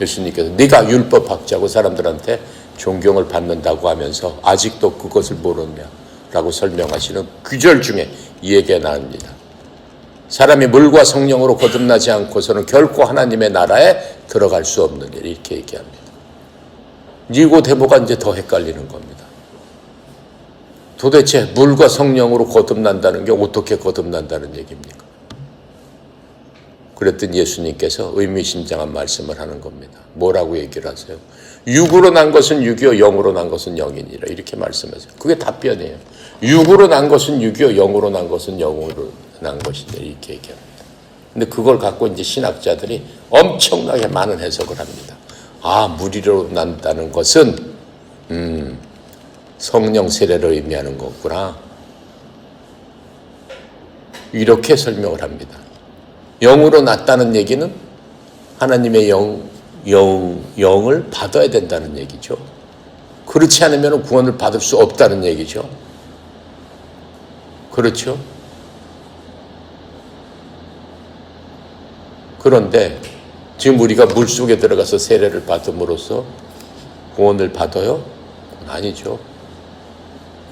예수님께서 네가 율법 학자고 사람들한테 존경을 받는다고 하면서 아직도 그것을 모르느냐라고 설명하시는 구절 중에 이 얘기가 나옵니다. 사람이 물과 성령으로 거듭나지 않고서는 결코 하나님의 나라에 들어갈 수 없는 일 이렇게 얘기합니다. 니고데모가 이제 더 헷갈리는 겁니다. 도대체 물과 성령으로 거듭난다는 게 어떻게 거듭난다는 얘기입니까? 그랬더니 예수님께서 의미심장한 말씀을 하는 겁니다. 뭐라고 얘기를 하세요? 육으로 난 것은 육이요 영으로 난 것은 영이니라 이렇게 말씀하세요. 그게 답변이에요. 육으로 난 것은 육이요 영으로 난 것은 영으로 난 것이다 이렇게 얘기합니다. 근데 그걸 갖고 이제 신학자들이 엄청나게 많은 해석을 합니다. 아, 물이로 난다는 것은 성령 세례를 의미하는 거구나. 이렇게 설명을 합니다. 영으로 났다는 얘기는 하나님의 영을 받아야 된다는 얘기죠. 그 그렇지 않으면 구원을 받을 수 없다는 얘기죠. 그렇죠? 그런데 지금 우리가 물속에 들어가서 세례를 받음으로써 구원을 받아요? 아니죠.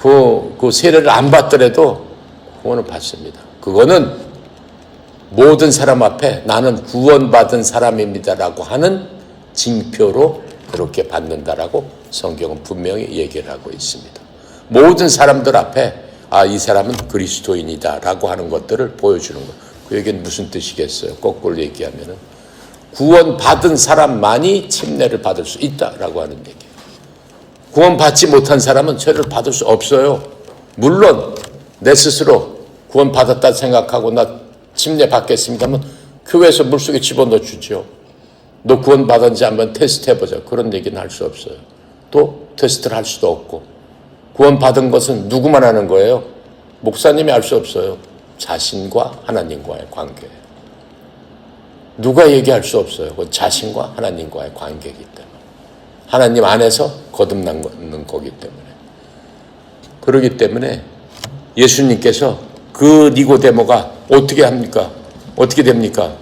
그 세례를 안 받더라도 구원을 받습니다. 그거는 모든 사람 앞에 나는 구원받은 사람입니다라고 하는 징표로 그렇게 받는다라고 성경은 분명히 얘기를 하고 있습니다. 모든 사람들 앞에 이 사람은 그리스도인이다라고 하는 것들을 보여주는 것. 그 얘기는 무슨 뜻이겠어요? 거꾸로 얘기하면은 구원받은 사람만이 침례를 받을 수 있다라고 하는 얘기예요. 구원받지 못한 사람은 죄를 받을 수 없어요. 물론 내 스스로 구원받았다 생각하고 나 침례 받겠습니다 하면 교회에서 물속에 집어넣어 주죠. 너 구원받았는지 한번 테스트 해보자. 그런 얘기는 할 수 없어요. 또 테스트를 할 수도 없고. 구원받은 것은 누구만 하는 거예요? 목사님이 알 수 없어요. 자신과 하나님과의 관계예요. 누가 얘기할 수 없어요. 그건 자신과 하나님과의 관계이기 때문에. 하나님 안에서 거듭나는 거기 때문에. 그러기 때문에 예수님께서 그 니고데모가 어떻게 합니까? 어떻게 됩니까?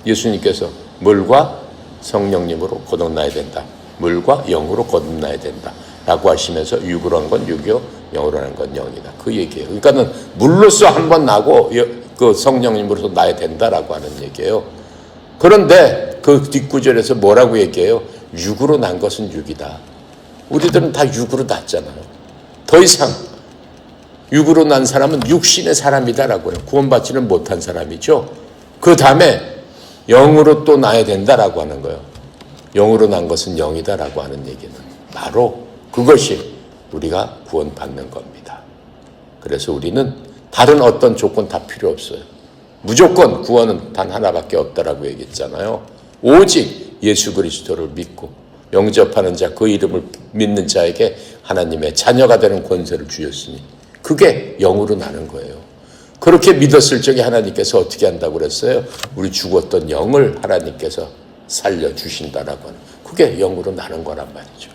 예수님께서 물과 성령님으로 거듭나야 된다. 물과 영으로 거듭나야 된다. 라고 하시면서 육으로 한 건 육이요, 영으로 하는 건 영이다. 그 얘기예요. 그러니까는 물로서 한 번 나고 그 성령님으로서 나야 된다라고 하는 얘기예요. 그런데 그 뒷구절에서 뭐라고 얘기해요? 육으로 난 것은 육이다. 우리들은 다 육으로 났잖아요. 더 이상 육으로 난 사람은 육신의 사람이다라고 해요. 구원받지는 못한 사람이죠. 그 다음에 영으로 또 나야 된다라고 하는 거예요. 영으로 난 것은 영이다라고 하는 얘기는 바로 그것이 우리가 구원받는 겁니다. 그래서 우리는 다른 어떤 조건 다 필요 없어요. 무조건 구원은 단 하나밖에 없다라고 얘기했잖아요. 오직 예수 그리스도를 믿고 영접하는 자, 그 이름을 믿는 자에게 하나님의 자녀가 되는 권세를 주셨으니 그게 영으로 나는 거예요. 그렇게 믿었을 적에 하나님께서 어떻게 한다고 그랬어요? 우리 죽었던 영을 하나님께서 살려주신다라고 하는, 그게 영으로 나는 거란 말이죠.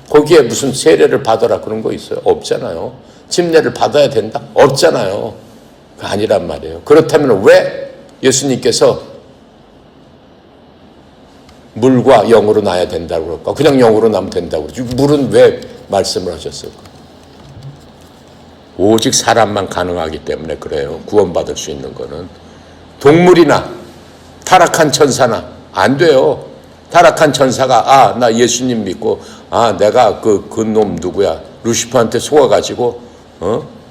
거기에 무슨 세례를 받아라 그런 거 있어요? 없잖아요. 침례를 받아야 된다? 없잖아요. 그 아니란 말이에요. 그렇다면 왜 예수님께서 물과 영으로 나야 된다고 그럴까? 그냥 영으로 나면 된다고 그러지. 물은 왜 말씀을 하셨을까? 오직 사람만 가능하기 때문에 그래요. 구원받을 수 있는 거는. 동물이나 타락한 천사나 안 돼요. 타락한 천사가 나 예수님 믿고 내가 그 놈 누구야 루시퍼한테 속아가지고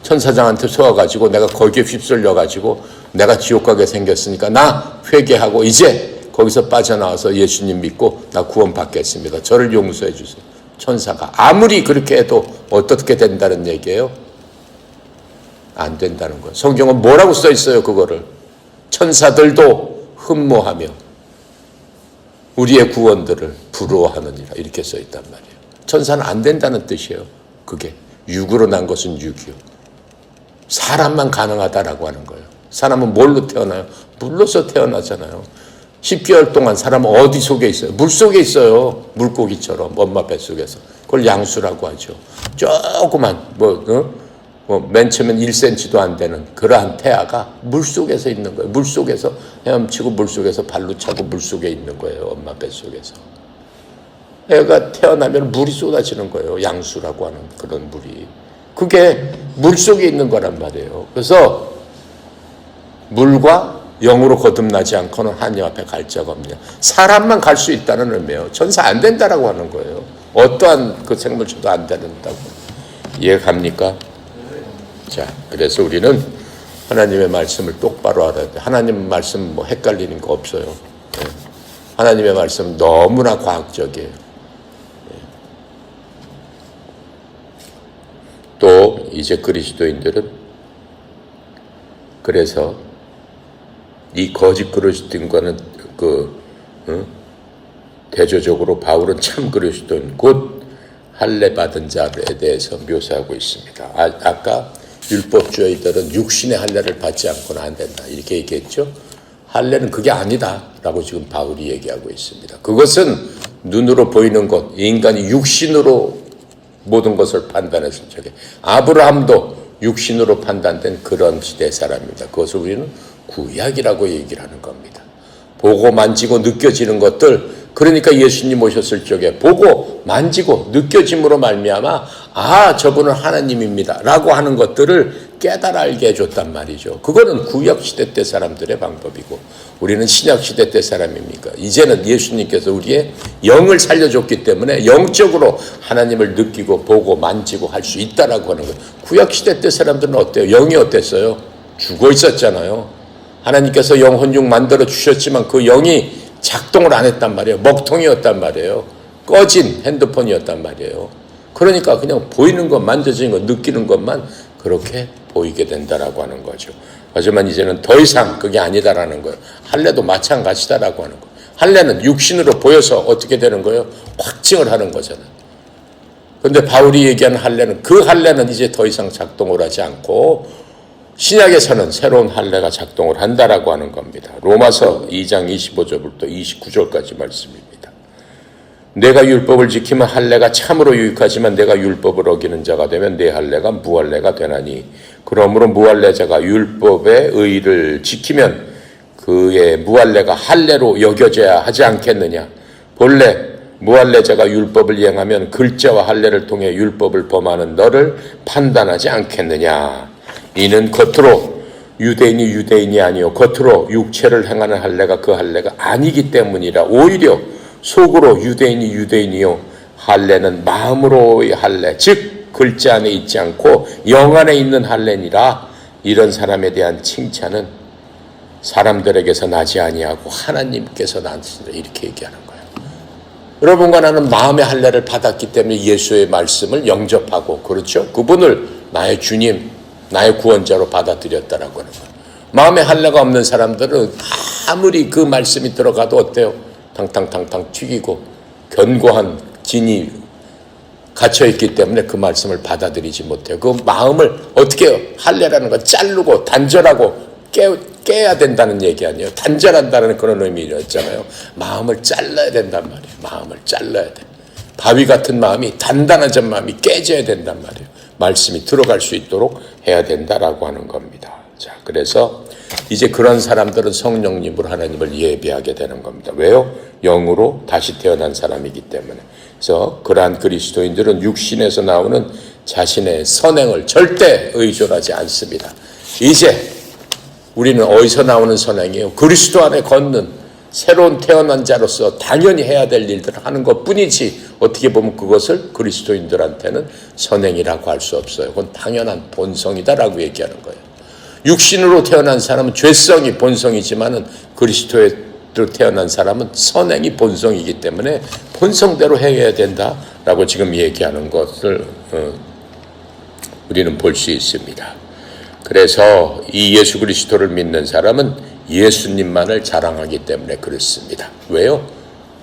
천사장한테 속아가지고 내가 거기에 휩쓸려가지고 내가 지옥 가게 생겼으니까 나 회개하고 이제 거기서 빠져나와서 예수님 믿고 나 구원받겠습니다. 저를 용서해 주세요. 천사가 아무리 그렇게 해도 어떻게 된다는 얘기예요? 안 된다는 거예요. 성경은 뭐라고 써 있어요? 그거를 천사들도 흠모하며 우리의 구원들을 부러워하느니라 이렇게 써 있단 말이에요. 천사는 안 된다는 뜻이에요. 그게 육으로 난 것은 육이요. 사람만 가능하다라고 하는 거예요. 사람은 뭘로 태어나요? 물로서 태어나잖아요. 10개월 동안 사람은 어디 속에 있어요? 물 속에 있어요. 물고기처럼 엄마 뱃속에서. 그걸 양수라고 하죠. 조그만 맨 처음엔 1cm도 안 되는 그러한 태아가 물속에서 있는 거예요. 물속에서 헤엄치고 물속에서 발로 차고 물속에 있는 거예요. 엄마 뱃속에서. 애가 태어나면 물이 쏟아지는 거예요. 양수라고 하는 그런 물이. 그게 물속에 있는 거란 말이에요. 그래서 물과 영으로 거듭나지 않고는 하나님 앞에 갈 자가 없냐. 사람만 갈 수 있다는 의미예요. 천사 안 된다라고 하는 거예요. 어떠한 그 생물체도 안 된다고. 이해갑니까? 자, 그래서 우리는 하나님의 말씀을 똑바로 알아야 돼. 하나님 말씀 헷갈리는 거 없어요. 하나님의 말씀 너무나 과학적이에요. 또 이제 그리스도인들은 그래서 이 거짓 그리스도인과는 대조적으로 바울은 참 그리스도인 곧 할례 받은 자에 대해서 묘사하고 있습니다. 아까 율법주의들은 육신의 할례를 받지 않고는 안 된다 이렇게 얘기했죠. 할례는 그게 아니다라고 지금 바울이 얘기하고 있습니다. 그것은 눈으로 보이는 것, 인간이 육신으로 모든 것을 판단했을 적에 아브라함도 육신으로 판단된 그런 시대 사람입니다. 그것을 우리는 구약이라고 얘기를 하는 겁니다. 보고 만지고 느껴지는 것들, 그러니까 예수님 오셨을 적에 보고 만지고 느껴짐으로 말미암아 저분은 하나님입니다 라고 하는 것들을 깨달아 알게 해줬단 말이죠. 그거는 구약시대 때 사람들의 방법이고 우리는 신약시대 때 사람입니까? 이제는 예수님께서 우리의 영을 살려줬기 때문에 영적으로 하나님을 느끼고 보고 만지고 할 수 있다라고 하는 거예요. 구약시대 때 사람들은 어때요? 영이 어땠어요? 죽어 있었잖아요. 하나님께서 영혼육 만들어 주셨지만 그 영이 작동을 안 했단 말이에요. 먹통이었단 말이에요. 꺼진 핸드폰이었단 말이에요. 그러니까 그냥 보이는 것, 만져지는 것, 느끼는 것만 그렇게 보이게 된다라고 하는 거죠. 하지만 이제는 더 이상 그게 아니다라는 거예요. 할례도 마찬가지다라고 하는 거예요. 할례는 육신으로 보여서 어떻게 되는 거예요? 확증을 하는 거잖아요. 그런데 바울이 얘기하는 할례는, 그 할례는 이제 더 이상 작동을 하지 않고 신약에서는 새로운 할례가 작동을 한다라고 하는 겁니다. 로마서 2장 25절부터 29절까지 말씀입니다. 내가 율법을 지키면 할례가 참으로 유익하지만 내가 율법을 어기는 자가 되면 내 할례가 무할례가 되나니 그러므로 무할례자가 율법의 의를 지키면 그의 무할례가 할례로 여겨져야 하지 않겠느냐. 본래 무할례자가 율법을 이행하면 글자와 할례를 통해 율법을 범하는 너를 판단하지 않겠느냐. 이는 겉으로 유대인이 아니요 겉으로 육체를 행하는 할례가 그 할례가 아니기 때문이라. 오히려 속으로 유대인이요 할례는 마음으로의 할례, 즉 글자 안에 있지 않고 영 안에 있는 할례니라. 이런 사람에 대한 칭찬은 사람들에게서 나지 아니하고 하나님께서 나신다, 이렇게 얘기하는 거예요. 여러분과 나는 마음의 할례를 받았기 때문에 예수의 말씀을 영접하고, 그렇죠? 그분을 나의 주님, 나의 구원자로 받아들였다라고 하는 거예요. 마음의 할례가 없는 사람들은 아무리 그 말씀이 들어가도 어때요? 탕탕탕탕 튀기고 견고한 진이 갇혀있기 때문에 그 말씀을 받아들이지 못해요. 그 마음을 어떻게 해요? 할례라는 건 자르고 단절하고 깨야 된다는 얘기 아니에요. 단절한다는 그런 의미였잖아요. 마음을 잘라야 된단 말이에요. 마음을 잘라야 돼. 바위 같은 마음이, 단단한 마음이 깨져야 된단 말이에요. 말씀이 들어갈 수 있도록 해야 된다라고 하는 겁니다. 자, 그래서 이제 그런 사람들은 성령님으로 하나님을 예배하게 되는 겁니다. 왜요? 영으로 다시 태어난 사람이기 때문에. 그래서 그러한 그리스도인들은 육신에서 나오는 자신의 선행을 절대 의존하지 않습니다. 이제 우리는 어디서 나오는 선행이에요? 그리스도 안에 걷는 새로운 태어난 자로서 당연히 해야 될 일들을 하는 것뿐이지, 어떻게 보면 그것을 그리스도인들한테는 선행이라고 할 수 없어요. 그건 당연한 본성이다라고 얘기하는 거예요. 육신으로 태어난 사람은 죄성이 본성이지만은 그리스도로 태어난 사람은 선행이 본성이기 때문에 본성대로 해야 된다라고 지금 얘기하는 것을 우리는 볼 수 있습니다. 그래서 이 예수 그리스도를 믿는 사람은 예수님만을 자랑하기 때문에 그렇습니다. 왜요?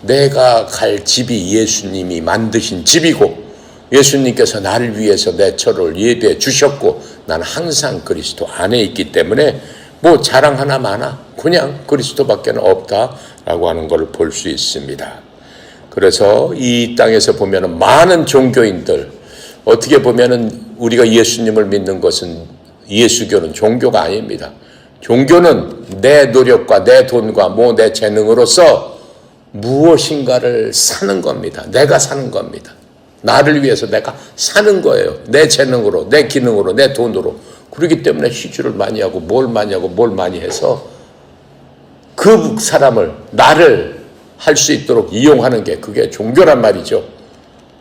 내가 갈 집이 예수님이 만드신 집이고 예수님께서 나를 위해서 내 처를 예배해 주셨고 나는 항상 그리스도 안에 있기 때문에 뭐 자랑 하나 많아? 그냥 그리스도밖에 없다라고 하는 걸 볼 수 있습니다. 그래서 이 땅에서 보면은 많은 종교인들, 어떻게 보면은 우리가 예수님을 믿는 것은, 예수교는 종교가 아닙니다. 종교는 내 노력과 내 돈과 내 재능으로서 무엇인가를 사는 겁니다. 내가 사는 겁니다. 나를 위해서 내가 사는 거예요. 내 재능으로, 내 기능으로, 내 돈으로. 그렇기 때문에 시주를 많이 하고 뭘 많이 해서 그 사람을, 나를 할 수 있도록 이용하는 게 그게 종교란 말이죠.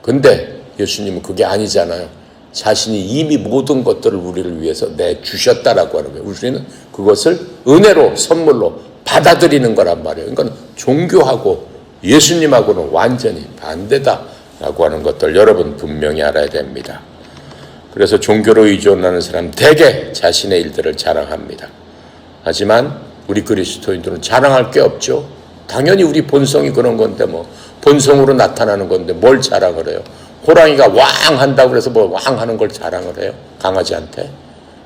근데 예수님은 그게 아니잖아요. 자신이 이미 모든 것들을 우리를 위해서 내주셨다라고 하는 거예요. 우리는 그것을 은혜로, 선물로 받아들이는 거란 말이에요. 그러니까 종교하고 예수님하고는 완전히 반대다라고 하는 것들 여러분 분명히 알아야 됩니다. 그래서 종교로 의존하는 사람 대개 자신의 일들을 자랑합니다. 하지만 우리 그리스도인들은 자랑할 게 없죠. 당연히 우리 본성이 그런 건데 본성으로 나타나는 건데 뭘 자랑을 해요? 호랑이가 왕 한다고 해서 왕 하는 걸 자랑을 해요? 강아지한테?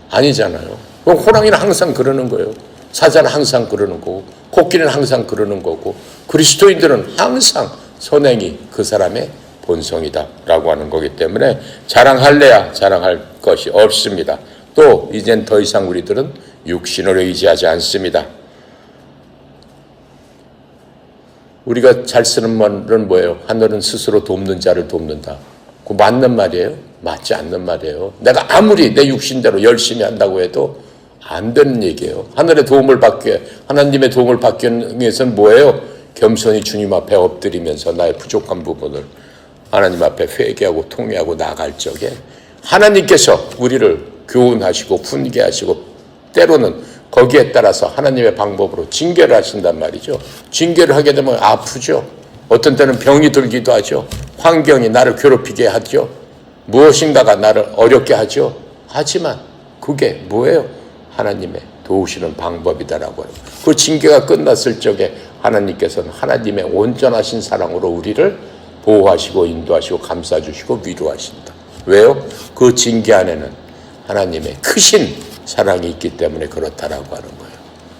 아니잖아요. 호랑이는 항상 그러는 거예요. 사자는 항상 그러는 거고, 코끼리는 항상 그러는 거고, 그리스도인들은 항상 선행이 그 사람의 본성이다라고 하는 거기 때문에 자랑할래야 자랑할 것이 없습니다. 또 이젠 더 이상 우리들은 육신을 의지하지 않습니다. 우리가 잘 쓰는 말은 뭐예요? 하늘은 스스로 돕는 자를 돕는다. 그거 맞는 말이에요? 맞지 않는 말이에요. 내가 아무리 내 육신대로 열심히 한다고 해도 안 되는 얘기예요. 하늘의 도움을 받기 위해, 하나님의 도움을 받기 위해서는 뭐예요? 겸손히 주님 앞에 엎드리면서 나의 부족한 부분을 하나님 앞에 회개하고 통회하고 나아갈 적에 하나님께서 우리를 교훈하시고 훈계하시고 때로는 거기에 따라서 하나님의 방법으로 징계를 하신단 말이죠. 징계를 하게 되면 아프죠. 어떤 때는 병이 들기도 하죠. 환경이 나를 괴롭히게 하죠. 무엇인가가 나를 어렵게 하죠. 하지만 그게 뭐예요? 하나님의 도우시는 방법이다라고 해요. 그 징계가 끝났을 적에 하나님께서는 하나님의 온전하신 사랑으로 우리를 보호하시고 인도하시고 감싸주시고 위로하신다. 왜요? 그 징계 안에는 하나님의 크신 사랑이 있기 때문에 그렇다라고 하는 거예요.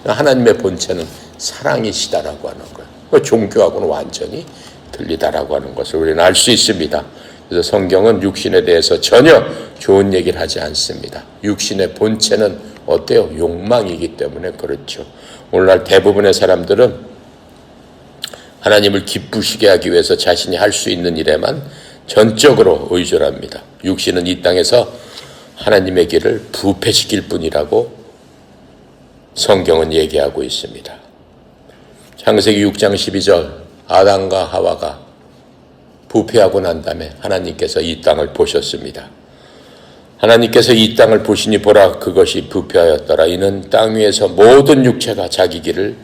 하나님의 본체는 사랑이시다라고 하는 거예요. 종교하고는 완전히 틀리다라고 하는 것을 우리는 알 수 있습니다. 그래서 성경은 육신에 대해서 전혀 좋은 얘기를 하지 않습니다. 육신의 본체는 어때요? 욕망이기 때문에 그렇죠. 오늘날 대부분의 사람들은 하나님을 기쁘시게 하기 위해서 자신이 할 수 있는 일에만 전적으로 의존합니다. 육신은 이 땅에서 하나님의 길을 부패시킬 뿐이라고 성경은 얘기하고 있습니다. 창세기 6장 12절 아담과 하와가 부패하고 난 다음에 하나님께서 이 땅을 보셨습니다. 하나님께서 이 땅을 보시니 보라 그것이 부패하였더라. 이는 땅 위에서 모든 육체가 자기 길을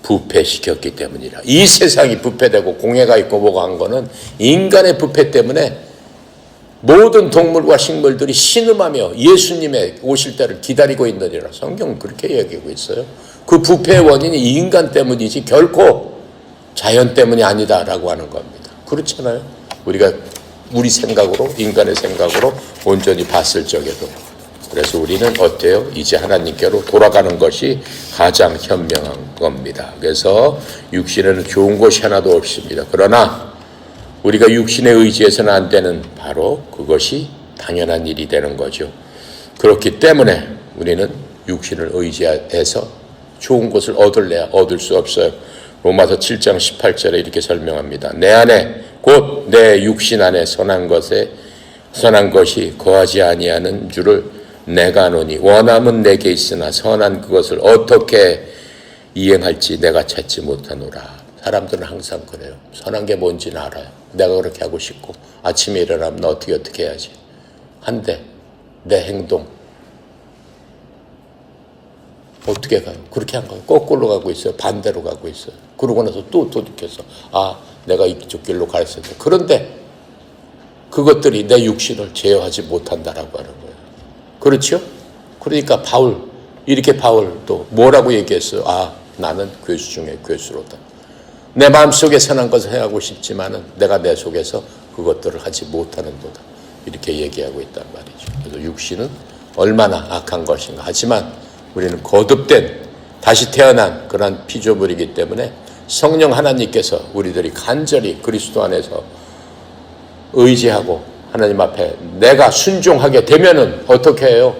부패시켰기 때문이라. 이 세상이 부패되고 공해가 있고 뭐가 한 거는 인간의 부패 때문에 모든 동물과 식물들이 신음하며 예수님의 오실 때를 기다리고 있느니라. 성경은 그렇게 얘기하고 있어요. 그 부패의 원인이 인간 때문이지 결코 자연 때문이 아니다라고 하는 겁니다. 그렇잖아요. 우리가 우리 생각으로 인간의 생각으로 온전히 봤을 적에도. 그래서 우리는 어때요? 이제 하나님께로 돌아가는 것이 가장 현명한 겁니다. 그래서 육신에는 좋은 것이 하나도 없습니다. 그러나 우리가 육신에 의지해서는 안 되는 바로 그것이 당연한 일이 되는 거죠. 그렇기 때문에 우리는 육신을 의지해서 좋은 것을 얻을래야 얻을 수 없어요. 로마서 7장 18절에 이렇게 설명합니다. 내 안에 곧 내 육신 안에 선한 것이 거하지 아니하는 줄을 내가 아노니 원함은 내게 있으나 선한 그것을 어떻게 이행할지 내가 찾지 못하노라. 사람들은 항상 그래요. 선한 게 뭔지는 알아요. 내가 그렇게 하고 싶고 아침에 일어나면 나 어떻게 해야지. 한데 내 행동 어떻게 가요? 그렇게 안 가요. 거꾸로 가고 있어요. 반대로 가고 있어요. 그러고 나서 또 돌이켜서 내가 이쪽 길로 가야 돼. 그런데 그것들이 내 육신을 제어하지 못한다라고 하는 거예요. 그렇죠? 그러니까 바울도 뭐라고 얘기했어요? 나는 괴수 중에 괴수로다. 내 마음속에 선한 것을 행하고 싶지만은 내가 내 속에서 그것들을 하지 못하는도다. 이렇게 얘기하고 있단 말이죠. 그래서 육신은 얼마나 악한 것인가. 하지만 우리는 거듭된 다시 태어난 그런 피조물이기 때문에 성령 하나님께서 우리들이 간절히 그리스도 안에서 의지하고 하나님 앞에 내가 순종하게 되면은 어떻게 해요?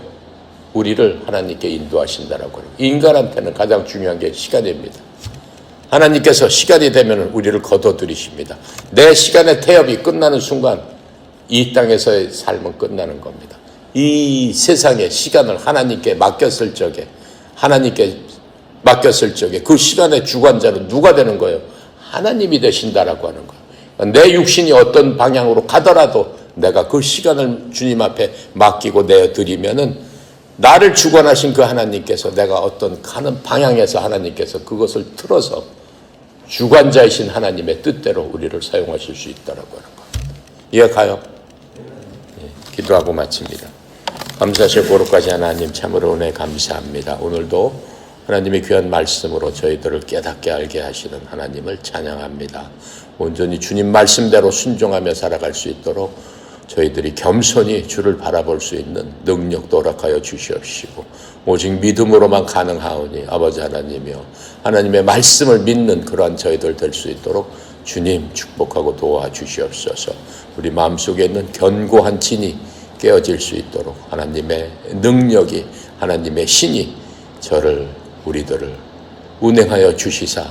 우리를 하나님께 인도하신다라고 해요. 인간한테는 가장 중요한 게 시간입니다. 하나님께서 시간이 되면 우리를 거둬들이십니다. 내 시간의 태엽이 끝나는 순간 이 땅에서의 삶은 끝나는 겁니다. 이 세상의 시간을 하나님께 맡겼을 적에 그 시간의 주관자는 누가 되는 거예요? 하나님이 되신다라고 하는 거예요. 내 육신이 어떤 방향으로 가더라도 내가 그 시간을 주님 앞에 맡기고 내어드리면은 나를 주관하신 그 하나님께서 내가 어떤 가는 방향에서 하나님께서 그것을 틀어서 주관자이신 하나님의 뜻대로 우리를 사용하실 수 있다라고 하는 겁니다. 이해가요? 기도하고 마칩니다. 감사하시고 거룩하신 하나님 참으로 은혜 감사합니다. 오늘도 하나님의 귀한 말씀으로 저희들을 깨닫게 알게 하시는 하나님을 찬양합니다. 온전히 주님 말씀대로 순종하며 살아갈 수 있도록 저희들이 겸손히 주를 바라볼 수 있는 능력도 허락하여 주시옵시고 오직 믿음으로만 가능하오니 아버지 하나님이여 하나님의 말씀을 믿는 그러한 저희들 될 수 있도록 주님 축복하고 도와주시옵소서. 우리 마음속에 있는 견고한 진이 깨어질 수 있도록 하나님의 능력이, 하나님의 신이 우리들을 운행하여 주시사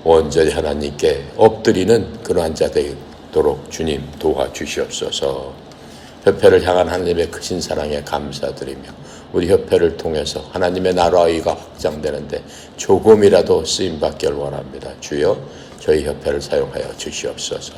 온전히 하나님께 엎드리는 그러한 자 되도록 주님 도와주시옵소서. 협회를 향한 하나님의 크신 사랑에 감사드리며 우리 협회를 통해서 하나님의 나라의가 확장되는데 조금이라도 쓰임받기를 원합니다. 주여 저희 협회를 사용하여 주시옵소서.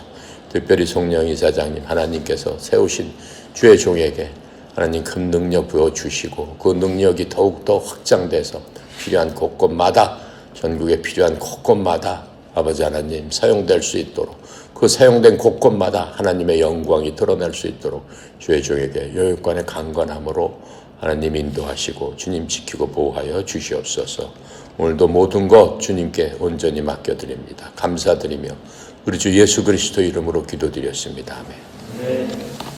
특별히 송영 이사장님, 하나님께서 세우신 주의 종에게 하나님 큰 능력 부어주시고 그 능력이 더욱더 확장돼서 필요한 곳곳마다, 전국에 필요한 곳곳마다 아버지 하나님 사용될 수 있도록, 그 사용된 곳곳마다 하나님의 영광이 드러날 수 있도록 주의 종에게 여육관의 강건함으로 하나님 인도하시고 주님 지키고 보호하여 주시옵소서. 오늘도 모든 것 주님께 온전히 맡겨드립니다. 감사드리며 우리 주 예수 그리스도 이름으로 기도드렸습니다. 아멘.